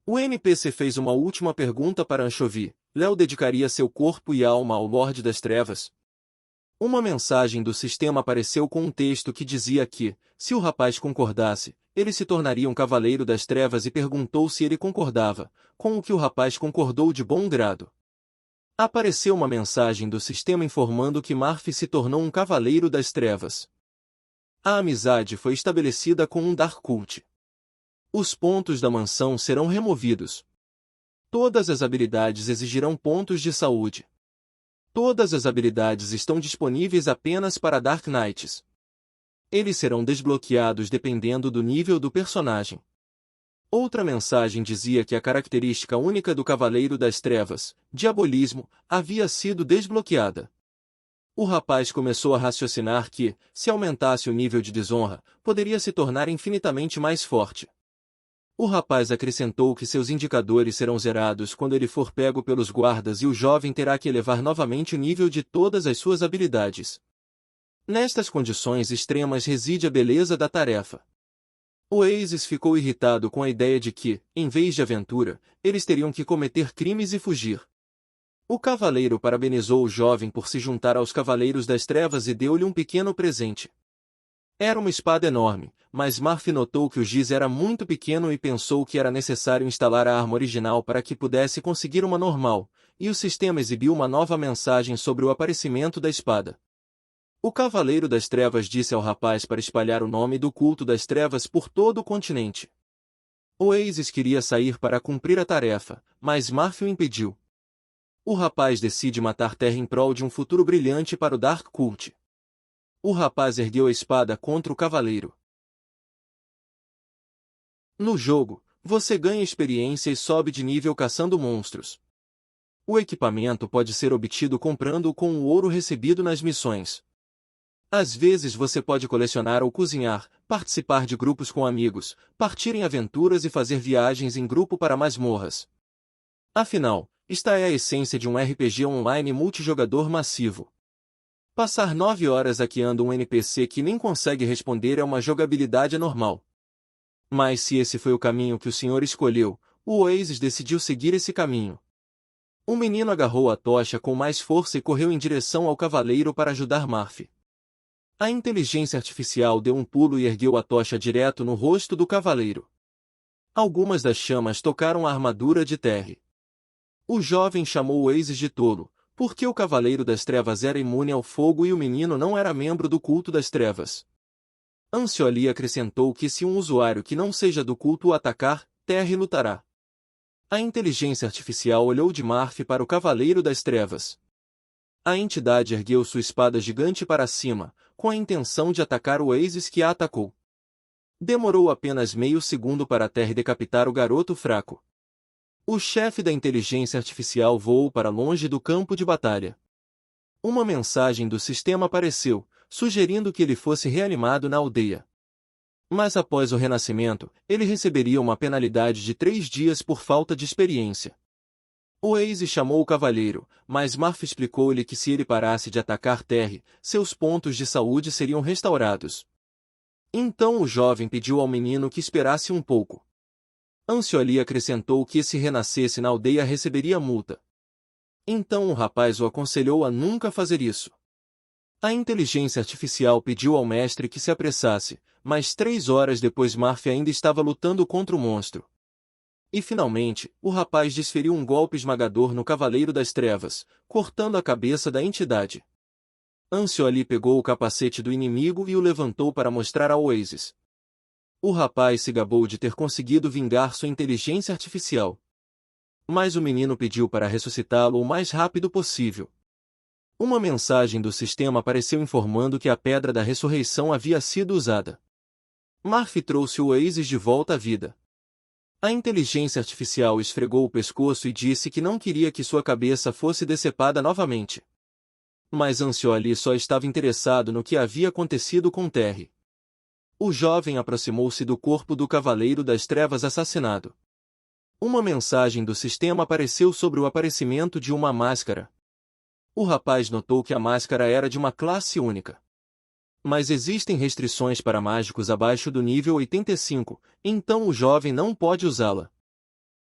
O NPC fez uma última pergunta para Anchovy. Léo dedicaria seu corpo e alma ao Lorde das Trevas? Uma mensagem do sistema apareceu com um texto que dizia que, se o rapaz concordasse, ele se tornaria um Cavaleiro das Trevas e perguntou se ele concordava, com o que o rapaz concordou de bom grado. Apareceu uma mensagem do sistema informando que Marf se tornou um Cavaleiro das Trevas. A amizade foi estabelecida com um Dark Cult. Os pontos da mansão serão removidos. Todas as habilidades exigirão pontos de saúde. Todas as habilidades estão disponíveis apenas para Dark Knights. Eles serão desbloqueados dependendo do nível do personagem. Outra mensagem dizia que a característica única do Cavaleiro das Trevas, diabolismo, havia sido desbloqueada. O rapaz começou a raciocinar que, se aumentasse o nível de desonra, poderia se tornar infinitamente mais forte. O rapaz acrescentou que seus indicadores serão zerados quando ele for pego pelos guardas e o jovem terá que elevar novamente o nível de todas as suas habilidades. Nestas condições extremas reside a beleza da tarefa. Oasis ficou irritado com a ideia de que, em vez de aventura, eles teriam que cometer crimes e fugir. O cavaleiro parabenizou o jovem por se juntar aos Cavaleiros das Trevas e deu-lhe um pequeno presente. Era uma espada enorme, mas Murphy notou que o giz era muito pequeno e pensou que era necessário instalar a arma original para que pudesse conseguir uma normal, e o sistema exibiu uma nova mensagem sobre o aparecimento da espada. O Cavaleiro das Trevas disse ao rapaz para espalhar o nome do culto das trevas por todo o continente. Oasis queria sair para cumprir a tarefa, mas Murphy o impediu. O rapaz decide matar Terra em prol de um futuro brilhante para o Dark Cult. O rapaz ergueu a espada contra o cavaleiro. No jogo, você ganha experiência e sobe de nível caçando monstros. O equipamento pode ser obtido comprando-o com o ouro recebido nas missões. Às vezes você pode colecionar ou cozinhar, participar de grupos com amigos, partir em aventuras e fazer viagens em grupo para masmorras. Afinal, esta é a essência de um RPG online multijogador massivo. Passar 9 horas hackeando um NPC que nem consegue responder é uma jogabilidade anormal. Mas se esse foi o caminho que o senhor escolheu, o Oasis decidiu seguir esse caminho. O menino agarrou a tocha com mais força e correu em direção ao cavaleiro para ajudar Murphy. A inteligência artificial deu um pulo e ergueu a tocha direto no rosto do cavaleiro. Algumas das chamas tocaram a armadura de Terry. O jovem chamou Oasis de tolo, porque o Cavaleiro das Trevas era imune ao fogo e o menino não era membro do culto das trevas. Ancioli acrescentou que se um usuário que não seja do culto o atacar, Terry lutará. A inteligência artificial olhou de Murphy para o Cavaleiro das Trevas. A entidade ergueu sua espada gigante para cima, com a intenção de atacar o Oasis que a atacou. Demorou apenas meio segundo para Terry decapitar o garoto fraco. O chefe da inteligência artificial voou para longe do campo de batalha. Uma mensagem do sistema apareceu, sugerindo que ele fosse reanimado na aldeia. Mas após o renascimento, ele receberia uma penalidade de 3 dias por falta de experiência. Oasis chamou o cavalheiro, mas Murphy explicou-lhe que se ele parasse de atacar Terry, seus pontos de saúde seriam restaurados. Então o jovem pediu ao menino que esperasse um pouco. Ancioli acrescentou que se renascesse na aldeia receberia multa. Então o rapaz o aconselhou a nunca fazer isso. A inteligência artificial pediu ao mestre que se apressasse, mas 3 horas depois Murphy ainda estava lutando contra o monstro. E finalmente, o rapaz desferiu um golpe esmagador no Cavaleiro das Trevas, cortando a cabeça da entidade. Ancioli pegou o capacete do inimigo e o levantou para mostrar a Oasis. O rapaz se gabou de ter conseguido vingar sua inteligência artificial. Mas o menino pediu para ressuscitá-lo o mais rápido possível. Uma mensagem do sistema apareceu informando que a Pedra da Ressurreição havia sido usada. Murphy trouxe o Oasis de volta à vida. A inteligência artificial esfregou o pescoço e disse que não queria que sua cabeça fosse decepada novamente. Mas Ancioli só estava interessado no que havia acontecido com Terry. O jovem aproximou-se do corpo do Cavaleiro das Trevas assassinado. Uma mensagem do sistema apareceu sobre o aparecimento de uma máscara. O rapaz notou que a máscara era de uma classe única. Mas existem restrições para mágicos abaixo do nível 85, então o jovem não pode usá-la.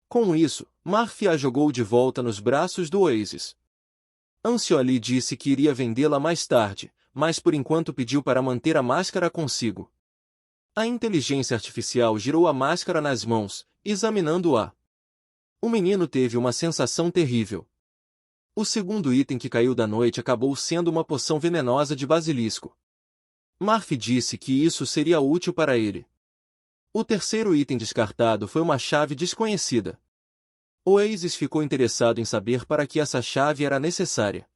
Com isso, Murphy a jogou de volta nos braços do Oasis. Ancioli disse que iria vendê-la mais tarde, mas por enquanto pediu para manter a máscara consigo. A inteligência artificial girou a máscara nas mãos, examinando-a. O menino teve uma sensação terrível. O segundo item que caiu da noite acabou sendo uma poção venenosa de basilisco. Murphy disse que isso seria útil para ele. O terceiro item descartado foi uma chave desconhecida. Oasis ficou interessado em saber para que essa chave era necessária.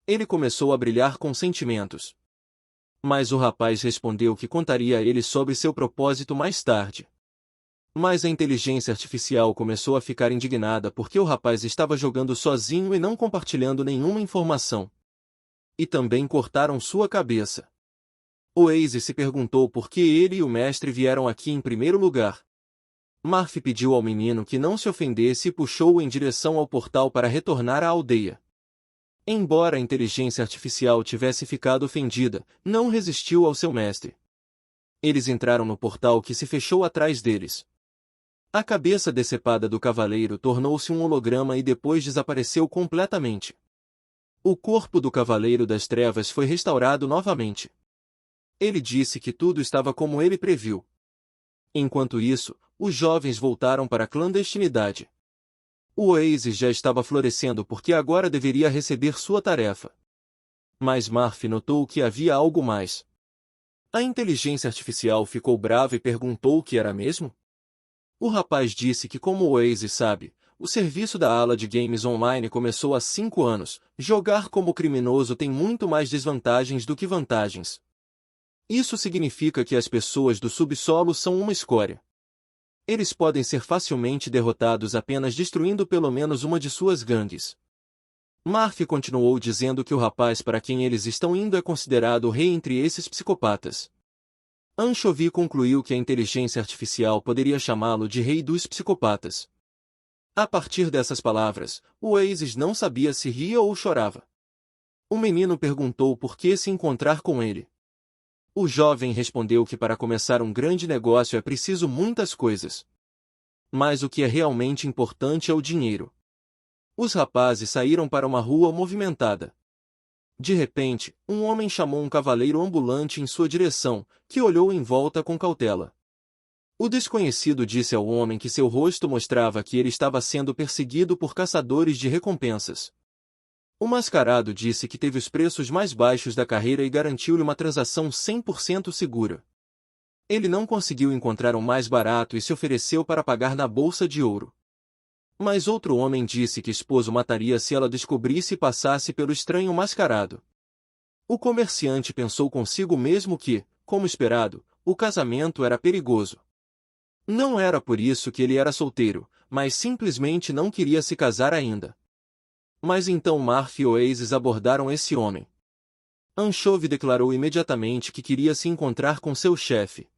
Ele começou a brilhar com sentimentos. Mas o rapaz respondeu que contaria a ele sobre seu propósito mais tarde. Mas a inteligência artificial começou a ficar indignada porque o rapaz estava jogando sozinho e não compartilhando nenhuma informação. E também cortaram sua cabeça. Oasis se perguntou por que ele e o mestre vieram aqui em primeiro lugar. Marf pediu ao menino que não se ofendesse e puxou-o em direção ao portal para retornar à aldeia. Embora a inteligência artificial tivesse ficado ofendida, não resistiu ao seu mestre. Eles entraram no portal que se fechou atrás deles. A cabeça decepada do cavaleiro tornou-se um holograma e depois desapareceu completamente. O corpo do Cavaleiro das Trevas foi restaurado novamente. Ele disse que tudo estava como ele previu. Enquanto isso, os jovens voltaram para a clandestinidade. O Oasis já estava florescendo porque agora deveria receber sua tarefa. Mas Marf notou que havia algo mais. A inteligência artificial ficou brava e perguntou o que era mesmo? O rapaz disse que, como o Oasis sabe, o serviço da ala de games online começou há 5 anos. Jogar como criminoso tem muito mais desvantagens do que vantagens. Isso significa que as pessoas do subsolo são uma escória. Eles podem ser facilmente derrotados apenas destruindo pelo menos uma de suas gangues. Marf continuou dizendo que o rapaz para quem eles estão indo é considerado o rei entre esses psicopatas. Anchovy concluiu que a inteligência artificial poderia chamá-lo de rei dos psicopatas. A partir dessas palavras, o Oasis não sabia se ria ou chorava. O menino perguntou por que se encontrar com ele. O jovem respondeu que para começar um grande negócio é preciso muitas coisas. Mas o que é realmente importante é o dinheiro. Os rapazes saíram para uma rua movimentada. De repente, um homem chamou um cavaleiro ambulante em sua direção, que olhou em volta com cautela. O desconhecido disse ao homem que seu rosto mostrava que ele estava sendo perseguido por caçadores de recompensas. O mascarado disse que teve os preços mais baixos da carreira e garantiu-lhe uma transação 100% segura. Ele não conseguiu encontrar o mais barato e se ofereceu para pagar na bolsa de ouro. Mas outro homem disse que esposo mataria se ela descobrisse e passasse pelo estranho mascarado. O comerciante pensou consigo mesmo que, como esperado, o casamento era perigoso. Não era por isso que ele era solteiro, mas simplesmente não queria se casar ainda. Mas então Marf e Oasis abordaram esse homem. Anchovy declarou imediatamente que queria se encontrar com seu chefe.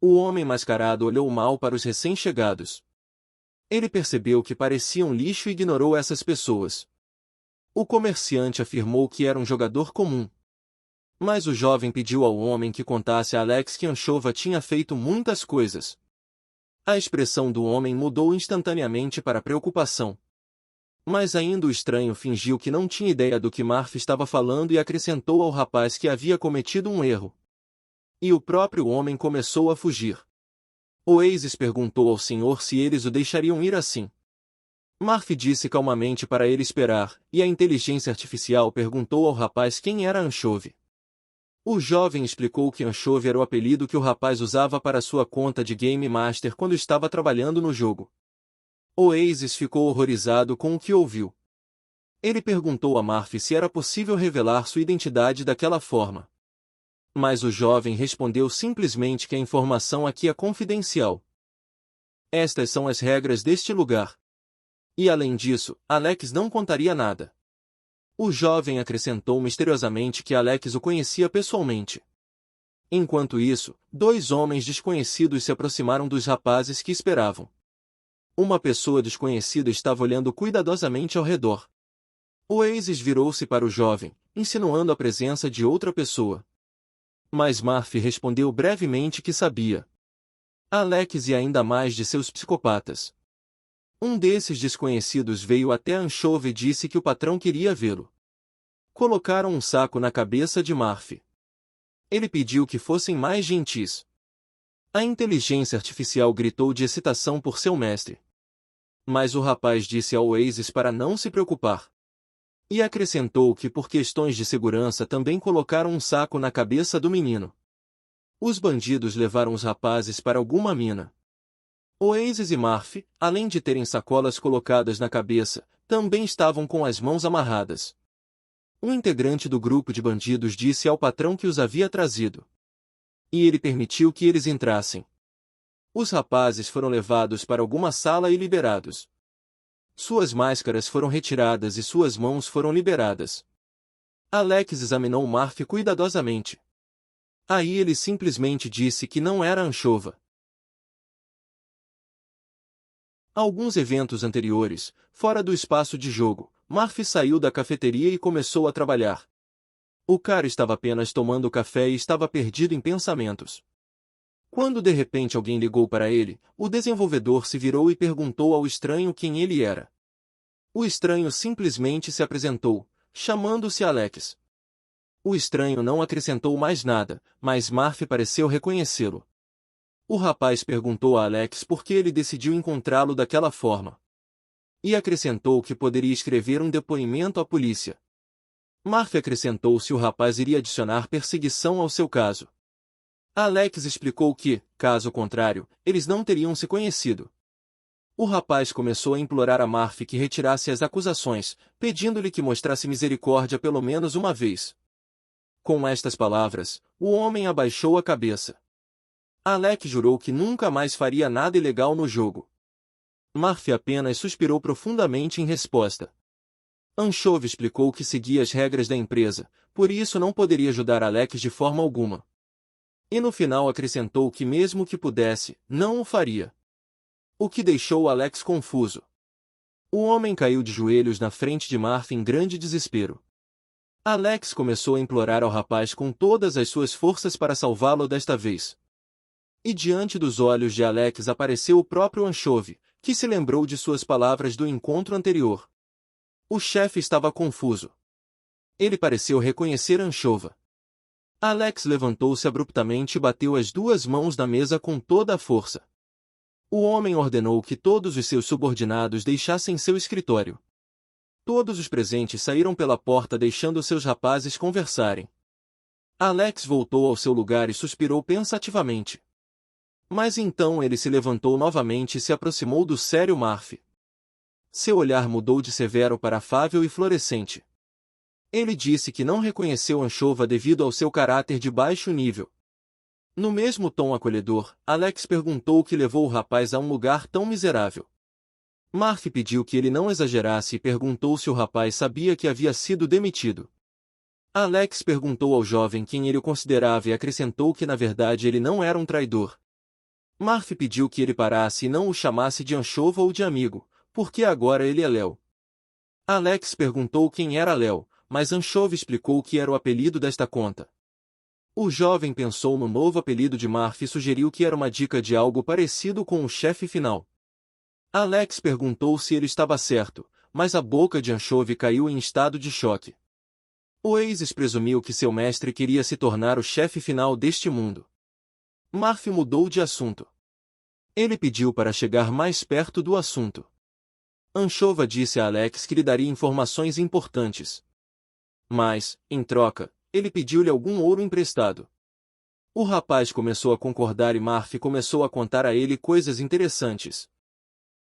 O homem mascarado olhou mal para os recém-chegados. Ele percebeu que pareciam lixo e ignorou essas pessoas. O comerciante afirmou que era um jogador comum. Mas o jovem pediu ao homem que contasse a Alex que Anchovy tinha feito muitas coisas. A expressão do homem mudou instantaneamente para preocupação. Mas ainda o estranho fingiu que não tinha ideia do que Marf estava falando e acrescentou ao rapaz que havia cometido um erro. E o próprio homem começou a fugir. Oasis perguntou ao senhor se eles o deixariam ir assim. Marf disse calmamente para ele esperar, e a inteligência artificial perguntou ao rapaz quem era Anchovy. O jovem explicou que Anchovy era o apelido que o rapaz usava para sua conta de Game Master quando estava trabalhando no jogo. Oasis ficou horrorizado com o que ouviu. Ele perguntou a Marf se era possível revelar sua identidade daquela forma. Mas o jovem respondeu simplesmente que a informação aqui é confidencial. Estas são as regras deste lugar. E além disso, Alex não contaria nada. O jovem acrescentou misteriosamente que Alex o conhecia pessoalmente. Enquanto isso, 2 homens desconhecidos se aproximaram dos rapazes que esperavam. Uma pessoa desconhecida estava olhando cuidadosamente ao redor. Oasis virou-se para o jovem, insinuando a presença de outra pessoa. Mas Marf respondeu brevemente que sabia. Alex e ainda mais de seus psicopatas. Um desses desconhecidos veio até Anchovy e disse que o patrão queria vê-lo. Colocaram um saco na cabeça de Marf. Ele pediu que fossem mais gentis. A inteligência artificial gritou de excitação por seu mestre. Mas o rapaz disse ao Oasis para não se preocupar. E acrescentou que por questões de segurança também colocaram um saco na cabeça do menino. Os bandidos levaram os rapazes para alguma mina. Oasis e Marf, além de terem sacolas colocadas na cabeça, também estavam com as mãos amarradas. Um integrante do grupo de bandidos disse ao patrão que os havia trazido. E ele permitiu que eles entrassem. Os rapazes foram levados para alguma sala e liberados. Suas máscaras foram retiradas e suas mãos foram liberadas. Alex examinou Marf cuidadosamente. Aí ele simplesmente disse que não era anchova. Alguns eventos anteriores, fora do espaço de jogo, Marf saiu da cafeteria e começou a trabalhar. O cara estava apenas tomando café e estava perdido em pensamentos. Quando de repente alguém ligou para ele, o desenvolvedor se virou e perguntou ao estranho quem ele era. O estranho simplesmente se apresentou, chamando-se Alex. O estranho não acrescentou mais nada, mas Marf pareceu reconhecê-lo. O rapaz perguntou a Alex por que ele decidiu encontrá-lo daquela forma. E acrescentou que poderia escrever um depoimento à polícia. Marf acrescentou se o rapaz iria adicionar perseguição ao seu caso. Alex explicou que, caso contrário, eles não teriam se conhecido. O rapaz começou a implorar a Marf que retirasse as acusações, pedindo-lhe que mostrasse misericórdia pelo menos uma vez. Com estas palavras, o homem abaixou a cabeça. Alex jurou que nunca mais faria nada ilegal no jogo. Marf apenas suspirou profundamente em resposta. Anchova explicou que seguia as regras da empresa, por isso não poderia ajudar Alex de forma alguma. E no final acrescentou que mesmo que pudesse, não o faria. O que deixou Alex confuso. O homem caiu de joelhos na frente de Marf em grande desespero. Alex começou a implorar ao rapaz com todas as suas forças para salvá-lo desta vez. E diante dos olhos de Alex apareceu o próprio Anchova, que se lembrou de suas palavras do encontro anterior. O chefe estava confuso. Ele pareceu reconhecer Anchova. Alex levantou-se abruptamente e bateu as duas mãos na mesa com toda a força. O homem ordenou que todos os seus subordinados deixassem seu escritório. Todos os presentes saíram pela porta deixando seus rapazes conversarem. Alex voltou ao seu lugar e suspirou pensativamente. Mas então ele se levantou novamente e se aproximou do sério Marf. Seu olhar mudou de severo para afável e florescente. Ele disse que não reconheceu Anchova devido ao seu caráter de baixo nível. No mesmo tom acolhedor, Alex perguntou o que levou o rapaz a um lugar tão miserável. Marf pediu que ele não exagerasse e perguntou se o rapaz sabia que havia sido demitido. Alex perguntou ao jovem quem ele o considerava e acrescentou que na verdade ele não era um traidor. Marf pediu que ele parasse e não o chamasse de Anchova ou de amigo, porque agora ele é Léo. Alex perguntou quem era Léo, mas Anchova explicou que era o apelido desta conta. O jovem pensou no novo apelido de Marf e sugeriu que era uma dica de algo parecido com o chefe final. Alex perguntou se ele estava certo, mas a boca de Anchova caiu em estado de choque. O Oasis presumiu que seu mestre queria se tornar o chefe final deste mundo. Marf mudou de assunto. Ele pediu para chegar mais perto do assunto. Anchova disse a Alex que lhe daria informações importantes. Mas, em troca, ele pediu-lhe algum ouro emprestado. O rapaz começou a concordar e Marf começou a contar a ele coisas interessantes.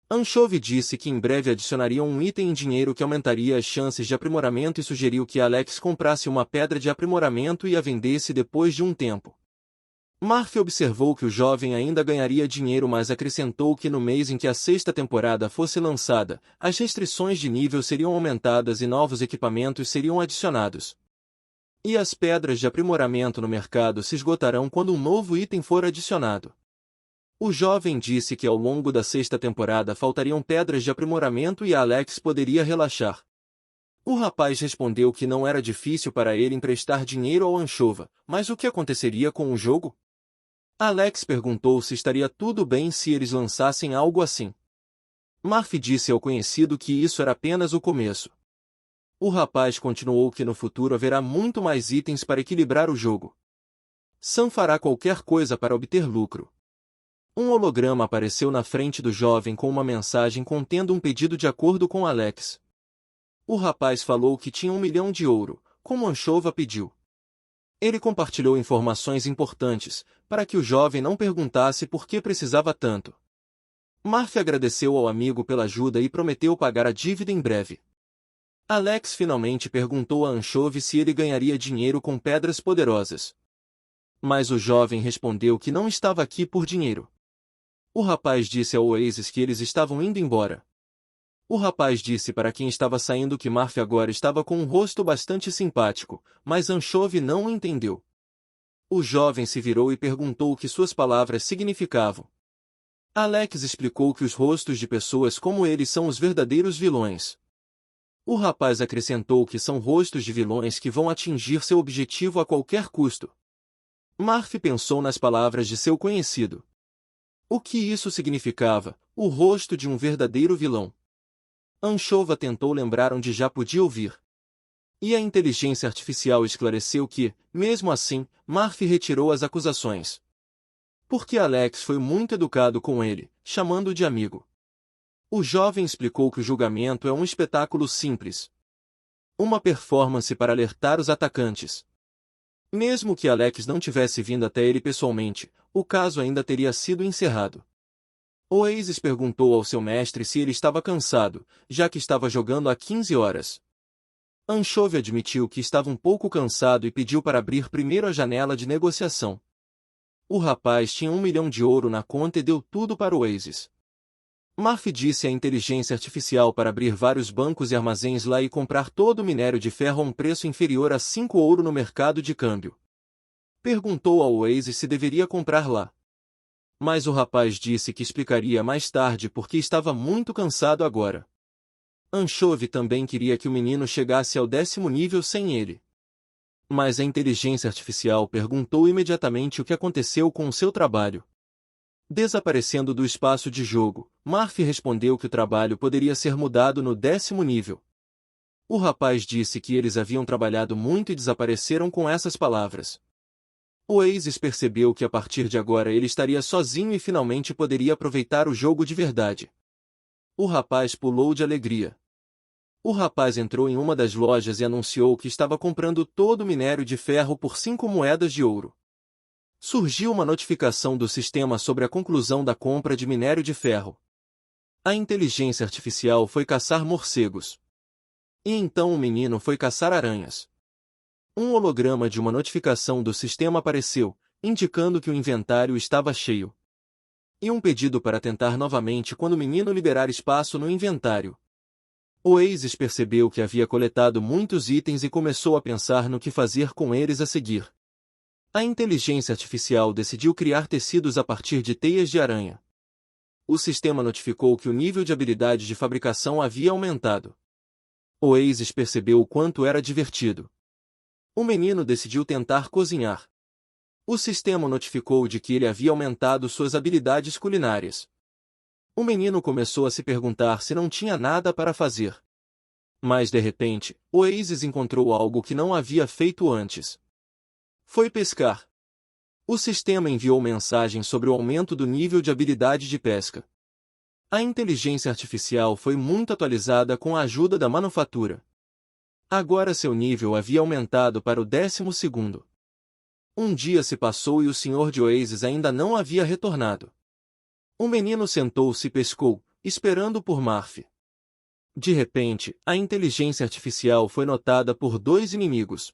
Anchova disse que em breve adicionariam um item em dinheiro que aumentaria as chances de aprimoramento e sugeriu que Alex comprasse uma pedra de aprimoramento e a vendesse depois de um tempo. Marf observou que o jovem ainda ganharia dinheiro, mas acrescentou que no mês em que a sexta temporada fosse lançada, as restrições de nível seriam aumentadas e novos equipamentos seriam adicionados. E as pedras de aprimoramento no mercado se esgotarão quando um novo item for adicionado. O jovem disse que ao longo da sexta temporada faltariam pedras de aprimoramento e Alex poderia relaxar. O rapaz respondeu que não era difícil para ele emprestar dinheiro ao Anchova, mas o que aconteceria com o jogo? Alex perguntou se estaria tudo bem se eles lançassem algo assim. Marf disse ao conhecido que isso era apenas o começo. O rapaz continuou que no futuro haverá muito mais itens para equilibrar o jogo. Sam fará qualquer coisa para obter lucro. Um holograma apareceu na frente do jovem com uma mensagem contendo um pedido de acordo com Alex. O rapaz falou que tinha 1 milhão de ouro, como Anchova pediu. Ele compartilhou informações importantes, para que o jovem não perguntasse por que precisava tanto. Marf agradeceu ao amigo pela ajuda e prometeu pagar a dívida em breve. Alex finalmente perguntou a Anchova se ele ganharia dinheiro com pedras poderosas. Mas o jovem respondeu que não estava aqui por dinheiro. O rapaz disse ao Oasis que eles estavam indo embora. O rapaz disse para quem estava saindo que Murphy agora estava com um rosto bastante simpático, mas Anchove não o entendeu. O jovem se virou e perguntou o que suas palavras significavam. Alex explicou que os rostos de pessoas como ele são os verdadeiros vilões. O rapaz acrescentou que são rostos de vilões que vão atingir seu objetivo a qualquer custo. Murphy pensou nas palavras de seu conhecido. O que isso significava? O rosto de um verdadeiro vilão. Anchova tentou lembrar onde já podia ouvir. E a inteligência artificial esclareceu que, mesmo assim, Murphy retirou as acusações. Porque Alex foi muito educado com ele, chamando-o de amigo. O jovem explicou que o julgamento é um espetáculo simples. Uma performance para alertar os atacantes. Mesmo que Alex não tivesse vindo até ele pessoalmente, o caso ainda teria sido encerrado. Oasis perguntou ao seu mestre se ele estava cansado, já que estava jogando há 15 horas. Anchove admitiu que estava um pouco cansado e pediu para abrir primeiro a janela de negociação. O rapaz tinha 1 milhão de ouro na conta e deu tudo para Oasis. Murphy disse à inteligência artificial para abrir vários bancos e armazéns lá e comprar todo o minério de ferro a um preço inferior a 5 ouro no mercado de câmbio. Perguntou ao Oasis se deveria comprar lá. Mas o rapaz disse que explicaria mais tarde porque estava muito cansado agora. Anchove também queria que o menino chegasse ao 10º nível sem ele. Mas a inteligência artificial perguntou imediatamente o que aconteceu com o seu trabalho. Desaparecendo do espaço de jogo, Murphy respondeu que o trabalho poderia ser mudado no 10º nível. O rapaz disse que eles haviam trabalhado muito e desapareceram com essas palavras. Oasis percebeu que a partir de agora ele estaria sozinho e finalmente poderia aproveitar o jogo de verdade. O rapaz pulou de alegria. O rapaz entrou em uma das lojas e anunciou que estava comprando todo o minério de ferro por 5 moedas de ouro. Surgiu uma notificação do sistema sobre a conclusão da compra de minério de ferro. A inteligência artificial foi caçar morcegos. E então o menino foi caçar aranhas. Um holograma de uma notificação do sistema apareceu, indicando que o inventário estava cheio. E um pedido para tentar novamente quando o menino liberar espaço no inventário. Oasis percebeu que havia coletado muitos itens e começou a pensar no que fazer com eles a seguir. A inteligência artificial decidiu criar tecidos a partir de teias de aranha. O sistema notificou que o nível de habilidade de fabricação havia aumentado. Oasis percebeu o quanto era divertido. O menino decidiu tentar cozinhar. O sistema notificou de que ele havia aumentado suas habilidades culinárias. O menino começou a se perguntar se não tinha nada para fazer. Mas de repente, Oasis encontrou algo que não havia feito antes. Foi pescar. O sistema enviou mensagem sobre o aumento do nível de habilidade de pesca. A inteligência artificial foi muito atualizada com a ajuda da manufatura. Agora seu nível havia aumentado para o 12º. Um dia se passou e o senhor de Oasis ainda não havia retornado. O menino sentou-se e pescou, esperando por Murphy. De repente, a inteligência artificial foi notada por 2 inimigos.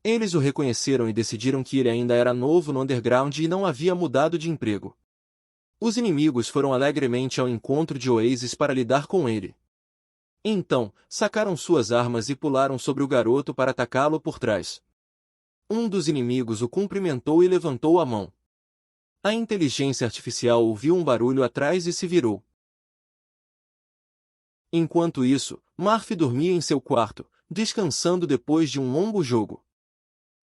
Eles o reconheceram e decidiram que ele ainda era novo no underground e não havia mudado de emprego. Os inimigos foram alegremente ao encontro de Oasis para lidar com ele. Então, sacaram suas armas e pularam sobre o garoto para atacá-lo por trás. Um dos inimigos o cumprimentou e levantou a mão. A inteligência artificial ouviu um barulho atrás e se virou. Enquanto isso, Murphy dormia em seu quarto, descansando depois de um longo jogo.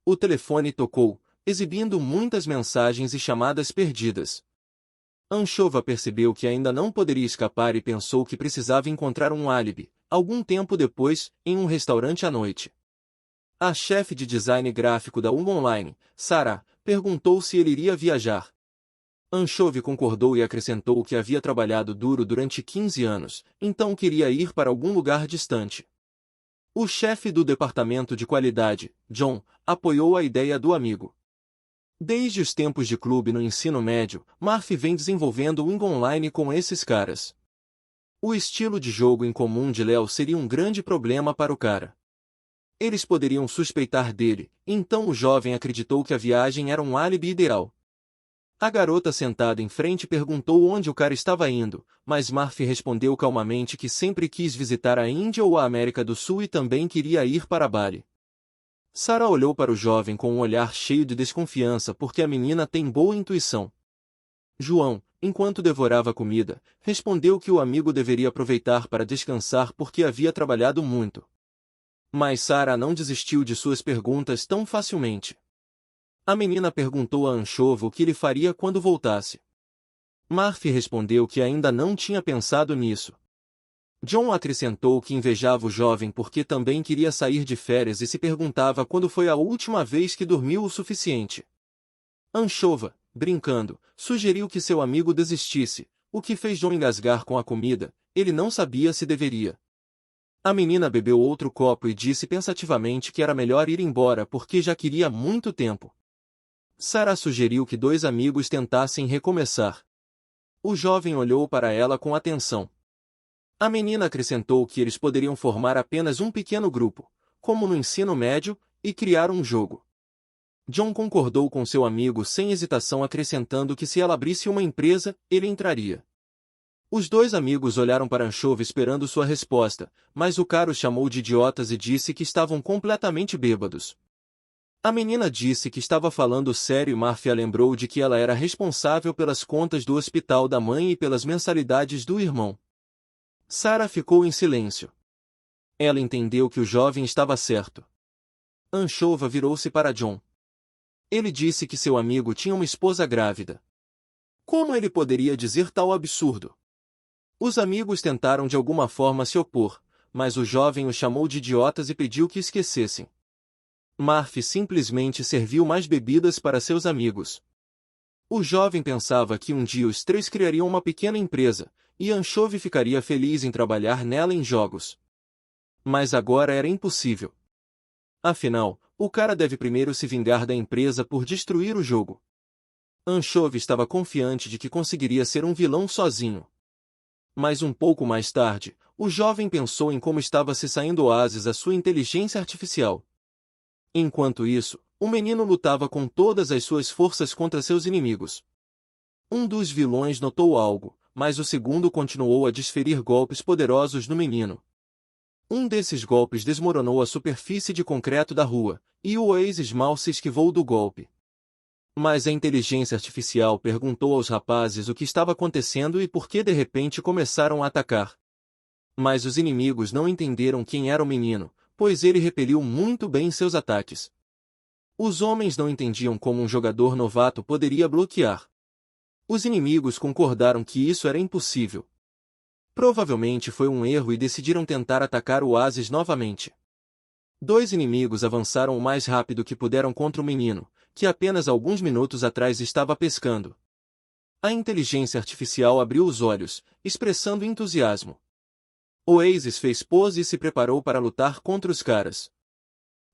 O telefone tocou, exibindo muitas mensagens e chamadas perdidas. Anchova percebeu que ainda não poderia escapar e pensou que precisava encontrar um álibi, algum tempo depois, em um restaurante à noite. A chefe de design gráfico da Online, Sarah, perguntou se ele iria viajar. Anchove concordou e acrescentou que havia trabalhado duro durante 15 anos, então queria ir para algum lugar distante. O chefe do departamento de qualidade, John, apoiou a ideia do amigo. Desde os tempos de clube no ensino médio, Murphy vem desenvolvendo o Online com esses caras. O estilo de jogo em comum de Léo seria um grande problema para o cara. Eles poderiam suspeitar dele, então o jovem acreditou que a viagem era um álibi ideal. A garota sentada em frente perguntou onde o cara estava indo, mas Murphy respondeu calmamente que sempre quis visitar a Índia ou a América do Sul e também queria ir para Bali. Sarah olhou para o jovem com um olhar cheio de desconfiança porque a menina tem boa intuição. João, enquanto devorava a comida, respondeu que o amigo deveria aproveitar para descansar porque havia trabalhado muito. Mas Sarah não desistiu de suas perguntas tão facilmente. A menina perguntou a Anchova o que ele faria quando voltasse. Murphy respondeu que ainda não tinha pensado nisso. John acrescentou que invejava o jovem porque também queria sair de férias e se perguntava quando foi a última vez que dormiu o suficiente. Anchova, brincando, sugeriu que seu amigo desistisse, o que fez John engasgar com a comida. Ele não sabia se deveria. A menina bebeu outro copo e disse pensativamente que era melhor ir embora porque já queria muito tempo. Sarah sugeriu que dois amigos tentassem recomeçar. O jovem olhou para ela com atenção. A menina acrescentou que eles poderiam formar apenas um pequeno grupo, como no ensino médio, e criar um jogo. John concordou com seu amigo sem hesitação, acrescentando que se ela abrisse uma empresa, ele entraria. Os dois amigos olharam para Anchova esperando sua resposta, mas o cara os chamou de idiotas e disse que estavam completamente bêbados. A menina disse que estava falando sério e Murphy a lembrou de que ela era responsável pelas contas do hospital da mãe e pelas mensalidades do irmão. Sarah ficou em silêncio. Ela entendeu que o jovem estava certo. Anchova virou-se para John. Ele disse que seu amigo tinha uma esposa grávida. Como ele poderia dizer tal absurdo? Os amigos tentaram de alguma forma se opor, mas o jovem os chamou de idiotas e pediu que esquecessem. Murphy simplesmente serviu mais bebidas para seus amigos. O jovem pensava que um dia os três criariam uma pequena empresa, e Anchova ficaria feliz em trabalhar nela em jogos. Mas agora era impossível. Afinal, o cara deve primeiro se vingar da empresa por destruir o jogo. Anchova estava confiante de que conseguiria ser um vilão sozinho. Mas um pouco mais tarde, o jovem pensou em como estava se saindo oásis a sua inteligência artificial. Enquanto isso, o menino lutava com todas as suas forças contra seus inimigos. Um dos vilões notou algo, mas o segundo continuou a desferir golpes poderosos no menino. Um desses golpes desmoronou a superfície de concreto da rua, e o Oasis mal se esquivou do golpe. Mas a inteligência artificial perguntou aos rapazes o que estava acontecendo e por que de repente começaram a atacar. Mas os inimigos não entenderam quem era o menino, pois ele repeliu muito bem seus ataques. Os homens não entendiam como um jogador novato poderia bloquear. Os inimigos concordaram que isso era impossível. Provavelmente foi um erro e decidiram tentar atacar o oásis novamente. Dois inimigos avançaram o mais rápido que puderam contra o menino, que apenas alguns minutos atrás estava pescando. A inteligência artificial abriu os olhos, expressando entusiasmo. Oasis fez pose e se preparou para lutar contra os caras.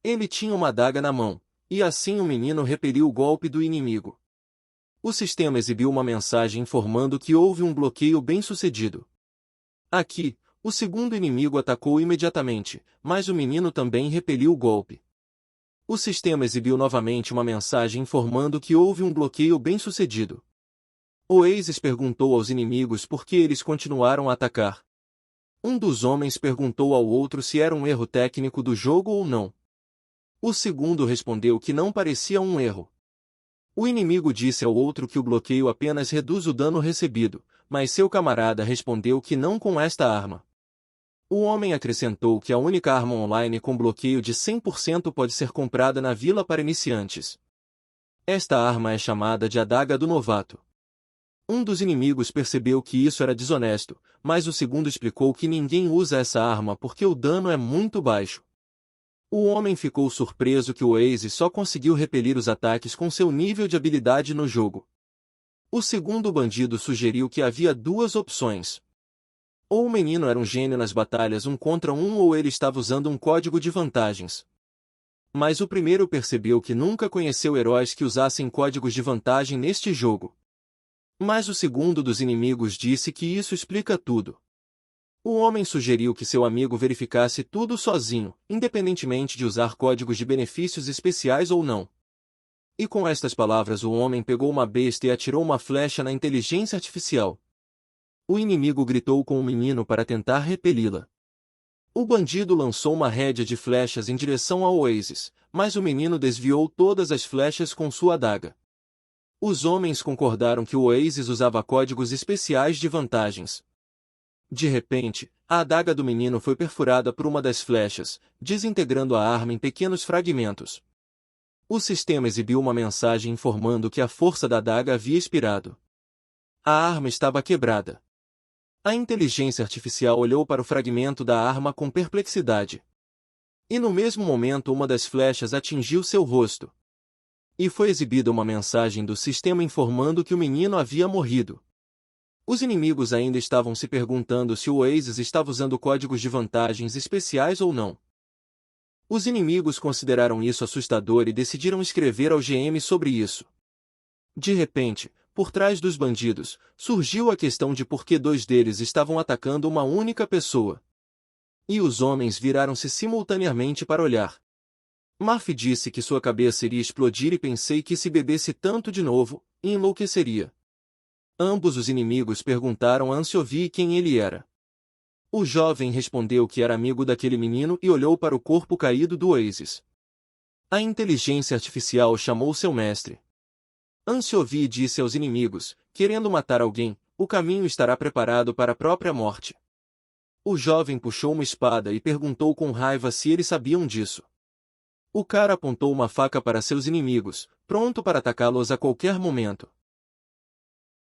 Ele tinha uma adaga na mão, e assim o menino repeliu o golpe do inimigo. O sistema exibiu uma mensagem informando que houve um bloqueio bem-sucedido. Aqui, o segundo inimigo atacou imediatamente, mas o menino também repeliu o golpe. O sistema exibiu novamente uma mensagem informando que houve um bloqueio bem-sucedido. Oasis perguntou aos inimigos por que eles continuaram a atacar. Um dos homens perguntou ao outro se era um erro técnico do jogo ou não. O segundo respondeu que não parecia um erro. O inimigo disse ao outro que o bloqueio apenas reduz o dano recebido, mas seu camarada respondeu que não com esta arma. O homem acrescentou que a única arma online com bloqueio de 100% pode ser comprada na vila para iniciantes. Esta arma é chamada de Adaga do Novato. Um dos inimigos percebeu que isso era desonesto, mas o segundo explicou que ninguém usa essa arma porque o dano é muito baixo. O homem ficou surpreso que o Oasis só conseguiu repelir os ataques com seu nível de habilidade no jogo. O segundo bandido sugeriu que havia duas opções. Ou o menino era um gênio nas batalhas 1 contra 1 ou ele estava usando um código de vantagens. Mas o primeiro percebeu que nunca conheceu heróis que usassem códigos de vantagem neste jogo. Mas o segundo dos inimigos disse que isso explica tudo. O homem sugeriu que seu amigo verificasse tudo sozinho, independentemente de usar códigos de benefícios especiais ou não. E com estas palavras o homem pegou uma besta e atirou uma flecha na inteligência artificial. O inimigo gritou com o menino para tentar repeli-la. O bandido lançou uma rédea de flechas em direção ao Oasis, mas o menino desviou todas as flechas com sua adaga. Os homens concordaram que o Oasis usava códigos especiais de vantagens. De repente, a adaga do menino foi perfurada por uma das flechas, desintegrando a arma em pequenos fragmentos. O sistema exibiu uma mensagem informando que a força da adaga havia expirado. A arma estava quebrada. A inteligência artificial olhou para o fragmento da arma com perplexidade. E no mesmo momento uma das flechas atingiu seu rosto. E foi exibida uma mensagem do sistema informando que o menino havia morrido. Os inimigos ainda estavam se perguntando se o Oasis estava usando códigos de vantagens especiais ou não. Os inimigos consideraram isso assustador e decidiram escrever ao GM sobre isso. De repente, por trás dos bandidos, surgiu a questão de por que dois deles estavam atacando uma única pessoa. E os homens viraram-se simultaneamente para olhar. Murphy disse que sua cabeça iria explodir e pensei que se bebesse tanto de novo, enlouqueceria. Ambos os inimigos perguntaram a Ansiovi quem ele era. O jovem respondeu que era amigo daquele menino e olhou para o corpo caído do Oasis. A inteligência artificial chamou seu mestre. Ansiovi disse aos inimigos, querendo matar alguém, o caminho estará preparado para a própria morte. O jovem puxou uma espada e perguntou com raiva se eles sabiam disso. O cara apontou uma faca para seus inimigos, pronto para atacá-los a qualquer momento.